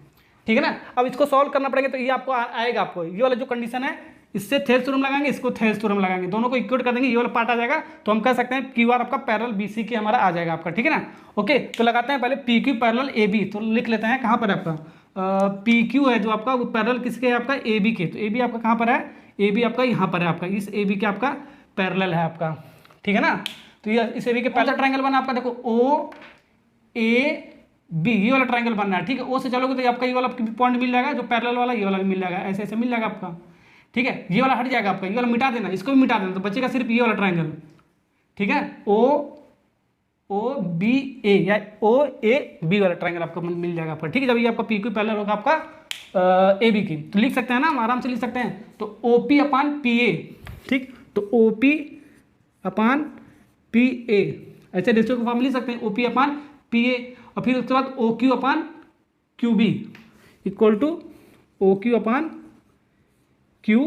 A: ठीक है ना। अब इसको सॉल्व करना पड़ेगा, तो ये आपको आएगा, आपको ये वाला जो कंडीशन है, इससे थेल्स थ्योरम लगाएंगे, इसको थेल्स थ्योरम लगाएंगे, दोनों को इक्वेट कर देंगे, ये वाला पार्ट आ जाएगा, तो हम कह सकते हैं क्यू आर आपका पैरेलल बी सी के हमारा आ जाएगा आपका, ठीक है ना। ओके, तो लगाते हैं पहले P Q parallel A B, तो लिख लेते हैं कहाँ पर आपका पी क्यू है जो आपका, वो पैरेलल किसके है आपका, ए बी के। तो ए बी आपका कहाँ पर है, ए बी आपका यहाँ पर है आपका, इस ए बी के आपका पैरेलल है आपका, ठीक है ना। तो ये इस ए बी के पैरेलल ट्रायंगल बना आपका, देखो ओ ए बी, ये वाला ट्रायंगल बनना है, ठीक है। ओ से चलोगे तो आपका ये वाला पॉइंट मिल जाएगा जो पैरेलल वाला, ये वाला भी मिल जाएगा, ऐसे ऐसे मिल जाएगा आपका, ठीक है। ये वाला हट जाएगा आपका, ये वाला मिटा देना, इसको भी मिटा देना, तो बचेगा सिर्फ ये वाला ट्रायंगल, ठीक है। ओ बी ए या ओ ए बी वाला ट्रायंगल आपको मिल जाएगा आपका, ठीक है। जब ये आपका पी क्यू पैरेलल होगा आपका ए बी की, तो लिख सकते हैं ना हम, आराम से लिख सकते हैं। तो O P upon P A, ठीक, तो O P upon P A, ऐसे रेशियो को फॉर्म लिख सकते हैं, O P upon P A, और फिर उसके बाद O Q upon Q B equal to O Q upon Q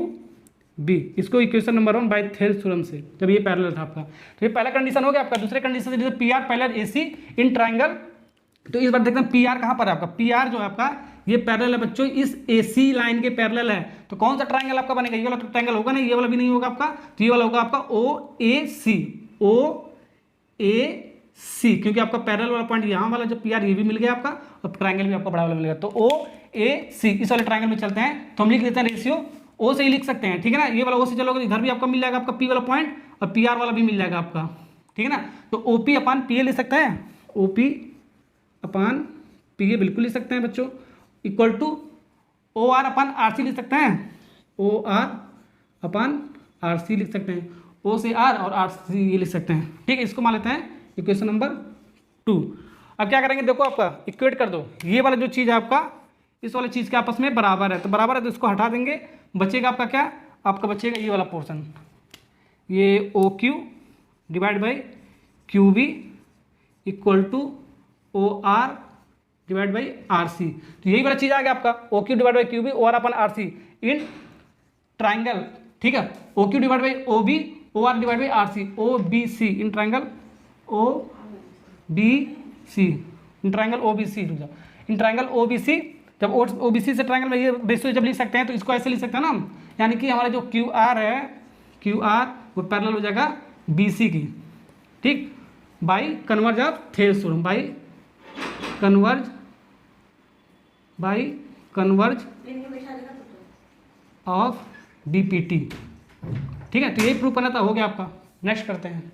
A: B, इसको equation number 1 by Thales theorem से, जब ये पैरेलल था आपका। तो ये पहला कंडीशन हो गया आपका। दूसरे कंडीशन से जैसे P R parallel A C in triangle, तो इस बार देखते हैं पी आर कहाँ पर है आपका, पी आर जो है आपका ये पैरेलल है बच्चों इस ए सी लाइन के पैरेलल है, तो कौन सा ट्राइंगल आपका बनेगा, ये वाला तो ट्राइंगल होगा नहीं, ये वाला भी नहीं होगा आपका, तो ये वाला होगा आपका ओ ए सी, ओ ए सी, क्योंकि आपका पैरेलल वाला पॉइंट यहाँ वाला जो पी आर ये भी मिल गया आपका, और ट्राइंगल भी आपका बड़ा वाला मिल गया, तो ओ ए सी, इस वाले ट्राइंगल में चलते हैं, तो हम लिख लेते हैं रेशियो ओ से ही लिख सकते हैं, ठीक है ना। ये वाला ओ से चलोगे इधर भी आपका मिल जाएगा आपका पी वाला पॉइंट, और पी आर वाला भी मिल जाएगा आपका, ठीक है ना। तो O P upon P A लिख सकते हैं, O P upon P A बिल्कुल लिख सकते हैं बच्चों, equal to O R upon R सी लिख सकते हैं, ओ आर अपान आर सी लिख सकते हैं, ओ से आर और आर सी ये लिख सकते हैं, ठीक है। इसको मान लेते हैं इक्वेशन नंबर 2। अब क्या करेंगे, देखो आपका इक्वेट कर दो, ये वाला जो चीज़ है आपका इस वाली चीज़ के आपस में बराबर है, तो बराबर है तो इसको हटा देंगे, बचेगा आपका क्या, आपका बचेगा ये वाला पोर्शन, ये O Q divide by Q B equal to O R divide by R C. तो यही वाला चीज़ आ गया आपका O Q divide by Q B, O R upon R C in triangle, ठीक है। O Q divide by O B, O R divide by R C, O B C in triangle O B C, in triangle O B C, in triangle O B सी। जब ओ B सी से triangle में ये ratio जब लिख सकते हैं तो इसको ऐसे लिख सकते हैं ना हम, यानी कि हमारा जो क्यू आर है, क्यू आर वो पैरेलल हो जाएगा बी सी की, ठीक, by converse of Thales theorem, by converse of BPT, ठीक है। तो यही प्रूफ करना था, हो गया आपका। नेक्स्ट करते हैं,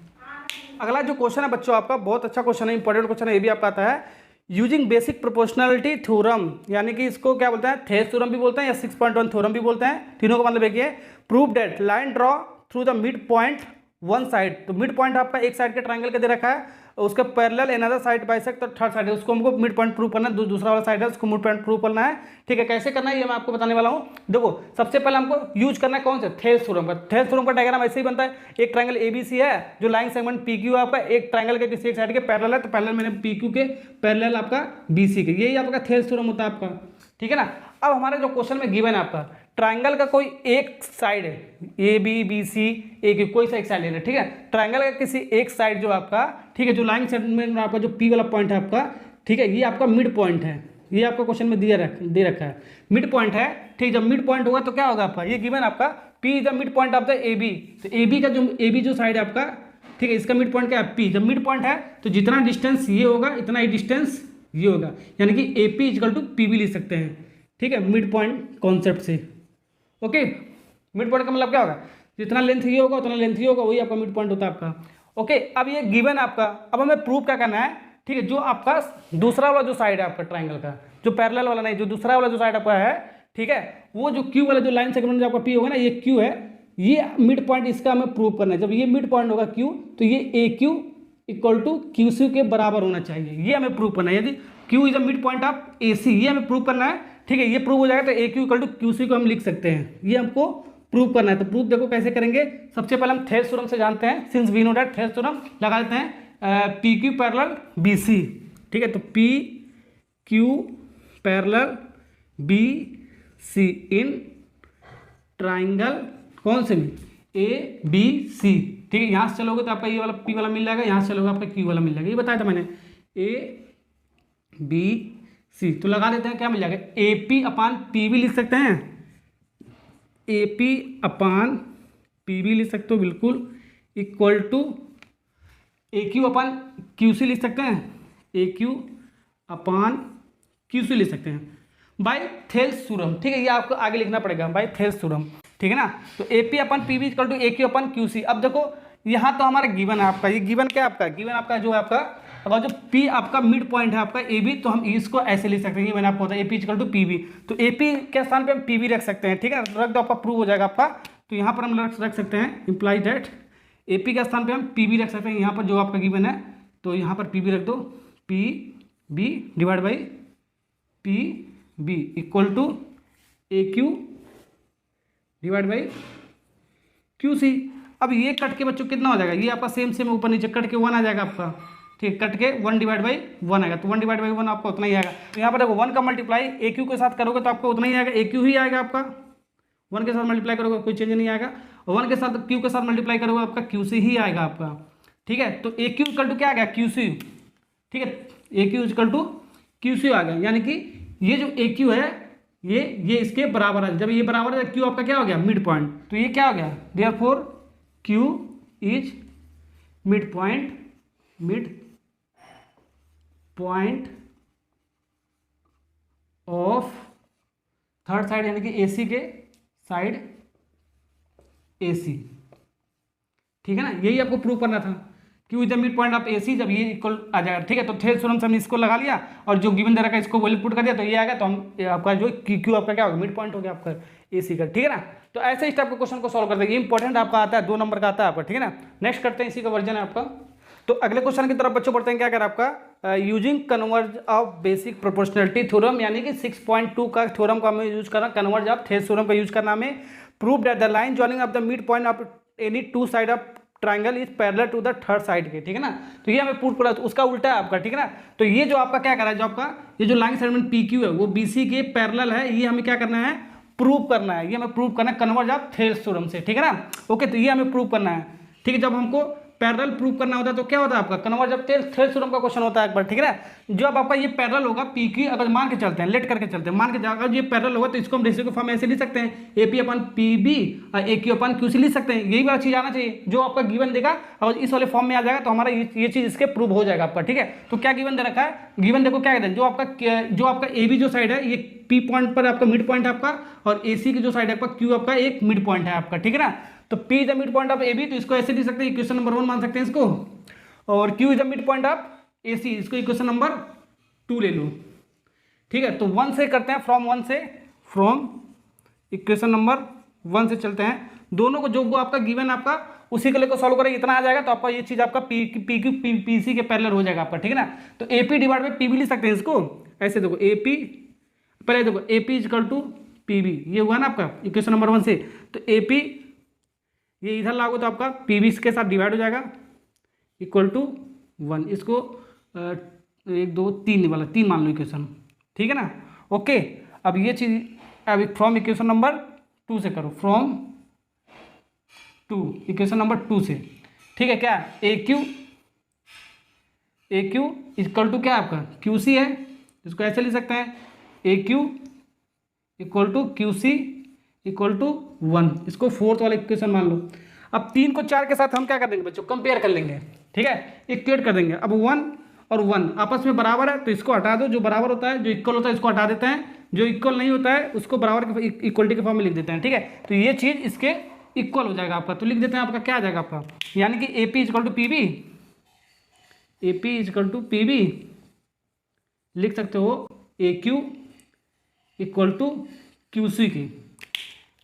A: अगला जो क्वेश्चन है बच्चों आपका बहुत अच्छा क्वेश्चन है, इंपॉर्टेंट क्वेश्चन है, ये भी आपका आता है यूजिंग बेसिक प्रोपोर्शनलिटी थ्योरम, यानी कि इसको क्या बोलते हैं, थेल्स थ्योरम भी बोलते हैं या 6.1 थ्योरम भी बोलते हैं, तीनों का मतलब एक ही है। Prove that line draw through the mid point one side, तो मिड पॉइंट आपका एक साइड के ट्राइंगल के दे रखा है, उसका पैरेलल अनदर साइड बाइसेक्ट, तो थर्ड साइड है उसको हमको मिड पॉइंट प्रूव करना है, दूसरा वाला साइड है उसको मिड पॉइंट प्रूव करना है, ठीक है। कैसे करना है ये मैं आपको बताने वाला हूँ। देखो सबसे पहले हमको यूज करना है कौन सा, थेल्स थ्योरम का। थेल्स थ्योरम का डायग्राम ऐसे ही बनता है, एक ट्राइंगल ए बी सी है जो लाइन सेगमेंट पी क्यू आपका एक ट्राइंगल के किसी एक साइड के पैरेलल है, तो पैरेलल मैंने पी क्यू के पैरेलल आपका बी सी के, यही आपका थेल्स थ्योरम होता है आपका, ठीक है ना। अब हमारे जो क्वेश्चन में गिवन है आपका ट्राइंगल का कोई एक साइड है, A B B C A Q, कोई सा एक साइड ले रहे, ठीक है। ट्राइंगल का किसी एक साइड जो आपका, ठीक है, जो लाइन सेगमेंट में आपका जो पी वाला पॉइंट है आपका, ठीक है, ये आपका मिड पॉइंट है, ये आपका क्वेश्चन में दे रखा है मिड पॉइंट है, ठीक। जब मिड पॉइंट होगा तो क्या होगा आपका, ये गिवन आपका P is the mid point of the A B, तो ए बी का जो साइड है आपका, ठीक है, इसका मिड पॉइंट क्या है, पी। जब मिड पॉइंट है तो जितना डिस्टेंस ये होगा इतना ही डिस्टेंस ये होगा, यानी कि A P equal to P भी लिख सकते हैं, ठीक है, मिड पॉइंट कॉन्सेप्ट से। ओके, मिड पॉइंट का मतलब क्या होगा, जितना लेंथ ये होगा उतना लेंथ ये होगा, वही आपका मिड पॉइंट होता है आपका। ओके, अब ये गिवन आपका, अब हमें प्रूव क्या करना है, ठीक है, जो आपका दूसरा वाला जो साइड है आपका ट्राइंगल का, जो पैरेलल वाला नहीं, जो दूसरा वाला जो साइड आपका है, ठीक है, वो जो क्यू वाला जो लाइन सेगमेंट जो आपका पी होगा ना, ये क्यू है, ये मिड पॉइंट इसका हमें प्रूव करना है। जब ये मिड पॉइंट होगा क्यू, तो ये A Q equal to Q C के बराबर होना चाहिए, ये हमें प्रूव करना है। यदि Q is a mid point of A C, ये हमें प्रूव करना है, ठीक है। ये प्रूव हो जाएगा तो A Q equal to Q C को हम लिख सकते हैं, ये हमको प्रूव करना है। तो प्रूव देखो कैसे करेंगे, सबसे पहले हम थेल्स थ्योरम से जानते हैं, since we know that Thales theorem लगा देते हैं, P Q parallel B C, ठीक है, तो P Q parallel B C in triangle कौन से में, ए बी सी, ठीक है। यहाँ से चलोगे तो आपका ये वाला पी वाला मिल जाएगा, यहाँ से चलोगे आपका क्यू वाला मिल जाएगा, ये बताया था मैंने, ए बी सी। तो लगा देते हैं, क्या मिल जाएगा, ए पी अपान पी भी लिख सकते हैं, ए पी अपान पी भी लिख सकते हो बिल्कुल, equal to A Q upon Q C लिख सकते हैं, A Q upon Q C लिख सकते हैं बाय थेल्स थ्योरम, ठीक है। ये आपको आगे लिखना पड़ेगा बाय थेल्स थ्योरम, ठीक है ना। तो A P upon P B equal to A Q upon Q C. अब देखो यहाँ तो हमारा गिवन है आपका, ये गिवन क्या है आपका, गिवन आपका जो है आपका, अगर जो पी आपका मिड पॉइंट है आपका ए बी, तो हम इसको ऐसे लिख सकते हैं, ये मैंने आपको बताया, A P equal to P B, तो ए पी के स्थान पे हम पी बी रख सकते हैं, ठीक है, रख दो, आपका प्रूव हो जाएगा आपका। तो यहाँ पर हम रख सकते हैं, इम्प्लाई दैट ए पी के स्थान पे हम पी बी रख सकते हैं, यहाँ पर जो आपका गिवन है, तो यहाँ पर पी बी रख दो, P B divide by P B equal to A Q divide by Q C. अब ये कट के बच्चों कितना हो जाएगा, ये आपका सेम ऊपर नीचे कट के 1 आ जाएगा आपका, ठीक, कट के 1 डिवाइड बाई 1 आएगा, तो 1 डिवाइड बाई 1 आपको उतना ही आएगा। तो यहाँ पर देखो 1 का मल्टीप्लाई ए क्यू के साथ करोगे तो आपको उतना ही आएगा, ए क्यू ही आएगा आपका, 1 के साथ मल्टीप्लाई करोगे कोई चेंज नहीं आएगा, और 1 के साथ क्यू के साथ मल्टीप्लाई करोगे आपका क्यू सी ही आएगा आपका, ठीक है। तो ए क्यू इक्वल टू क्या आ गया, क्यू सी, ठीक है, A Q equal to Q C आ गया, यानी कि ये जो ए क्यू है ये इसके बराबर है। जब ये बराबर है क्यू आपका क्या हो गया, मिड पॉइंट, तो ये क्या हो गया, therefore Q is mid point of third side, यानी कि एसी के साइड एसी, ठीक है ना। यही आपको प्रूव करना था, Q is the mid point of AC, जब ये इक्वल आ जाएगा, ठीक है। तो थेल्स थ्योरम से हमने इसको लगा लिया, और जो गिवन दे रखा है इसको वैल्यू पुट कर दिया, तो ये आएगा, तो हम आपका जो क्यू आपका क्या होगा, मिड पॉइंट हो गया आपका एसी का, ठीक है ना। तो ऐसे इस टाइप के क्वेश्चन को सॉल्व कर देंगे, इंपॉर्टेंट आपका आता है, 2 नंबर का आता है आपका, ठीक है ना। नेक्स्ट करते हैं, इसी का वर्जन है आपका। तो अगले क्वेश्चन की तरफ बच्चों बढ़ते हैं, क्या कर आपका, using converse of basic proportionality theorem, यानी कि 6.2 का थ्योरम को हमें यूज करना, कन्वर्ज ऑफ थेल्स थ्योरम का यूज करना हमें। Prove that the line joining of the mid point of any two side of triangle is parallel to the third side के, ठीक है ना। तो ये हमें प्रूव करा, तो उसका उल्टा है आपका, ठीक है ना। तो ये जो आपका क्या करा है, जो आपका ये जो लाइन सेगमेंट पी क्यू है वो बी सी के पैरेलल है, ये हमें क्या करना है, प्रूव करना है, ये हमें प्रूव करना है कन्वर्ज ऑफ थेल्स थ्योरम से, ठीक है ना। ओके, तो ये हमें प्रूव करना है, ठीक है। जब हमको पैरेलल प्रूव करना होता है तो क्या होता है आपका, कन्वर्ज ऑफ थेल्स थ्योरम का क्वेश्चन होता है एक बार, ठीक है ना। जब आपका ये पैरेलल होगा पी क्यू, अगर मान के चलते हैं, लेट करके चलते हैं, मान के अगर ये पैरेलल होगा तो इसको हम रेशियो के फॉर्म में ऐसे लिख सकते हैं, A P upon P B और A Q upon Q C लिख सकते हैं। यही वाला चीज आना चाहिए, जो आपका गिवन देगा अगर इस वाले फॉर्म में आ जाएगा तो हमारा ये चीज इसके प्रूव हो जाएगा आपका, ठीक है। तो क्या गिवन दे रखा है, गिवन देखो क्या कहते हैं, जो आपका ए बी जो साइड है, ये पी पॉइंट पर आपका मिड पॉइंट है आपका, और ए सी की जो साइड है आपका क्यू आपका एक मिड पॉइंट है आपका, ठीक है ना। तो P is the mid point of A B, तो इसको ऐसे लिख सकते हैं, इक्वेशन नंबर 1 मान सकते हैं इसको, और Q is the mid point of A C, इसको इक्वेशन नंबर 2 ले लो, ठीक है। तो 1 से करते हैं, फ्रॉम इक्वेशन नंबर 1 से चलते हैं, दोनों को जो वो आपका गिवन आपका उसी के लिए को सॉल्व करें, इतना आ जाएगा तो आपका ये चीज आपका पी क्यू पी सी के पैरेलल हो जाएगा आपका, ठीक है ना। तो A P divide by P B लिख सकते हैं इसको ऐसे, देखो ए पी, पहले देखो A P equal to P B, ये हुआ ना आपका इक्वेशन नंबर 1 से। तो ए पी ये इधर लागू तो आपका पी बी के साथ डिवाइड हो जाएगा, इक्वल टू 1, इसको 1 2 3 वाला 3 मान लो इक्वेशन, ठीक है ना। ओके, अब ये चीज, अब फ्रॉम इक्वेशन नंबर 2 से करो, फ्रॉम 2, इक्वेशन नंबर 2 से, ठीक है। क्या ए क्यू इक्वल टू क्या आपका क्यू सी है, इसको ऐसे लिख सकते हैं A Q equal to Q C equal to 1, इसको फोर्थ वाला इक्वेशन मान लो। अब 3 को 4 के साथ हम क्या कर देंगे बच्चों, कंपेयर कर लेंगे, ठीक है, इक्वेट कर देंगे। अब 1 और 1 आपस में बराबर है तो इसको हटा दो, जो बराबर होता है जो इक्वल होता है इसको हटा देते हैं, जो इक्वल नहीं होता है उसको बराबर के इक्वलिटी के फॉर्म में लिख देते हैं, ठीक है। तो ये चीज़ इसके इक्वल हो जाएगा आपका, तो लिख देते हैं आपका क्या आ जाएगा आपका, यानी कि A P equal to P B, A P equal to P B लिख सकते हो A Q equal to Q C की,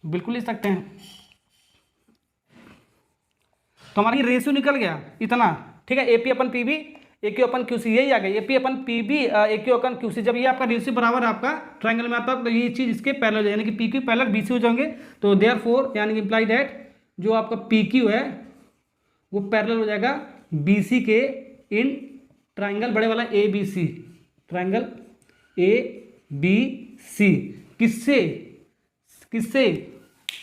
A: बिल्कुल लिख सकते हैं। तो हमारी रेशियो निकल गया इतना, ठीक है, A P upon P B A Q upon Q C, यही आ गया A P upon P B A Q upon Q C. जब ये आपका रेशियो बराबर आपका ट्रायंगल में आता है तो ये चीज़ इसके पैरेलल हो जाए, यानी कि P Q parallel B C हो जाएंगे। तो देयरफॉर यानी कि इम्प्लाई दैट जो आपका पी क्यू है वो पैरेलल हो जाएगा बी सी के इन ट्रायंगल बड़े वाला A B C, triangle A B C, किससे किससे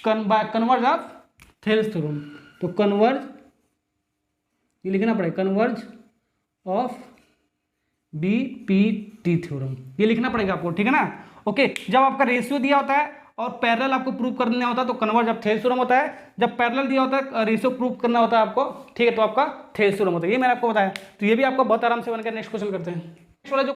A: कन्वर्ज ऑफ थेल्स थ्योरम। तो कन्वर्ज ये लिखना पड़ेगा, converse of B P T theorem, ये लिखना पड़ेगा आपको, ठीक है ना। ओके, जब आपका रेशियो दिया होता है और पैरेलल आपको प्रूव करना होता है तो कन्वर्ज ऑफ थेल्स थ्योरम होता है। जब पैरेलल दिया होता है रेशियो प्रूव करना होता है आपको, ठीक है, तो आपका थेल्स थ्योरम होता है। ये मैंने आपको बताया, तो ये भी आपको बहुत आराम से बन कर नेक्स्ट क्वेश्चन करते हैं। नेक्स्ट वाला जो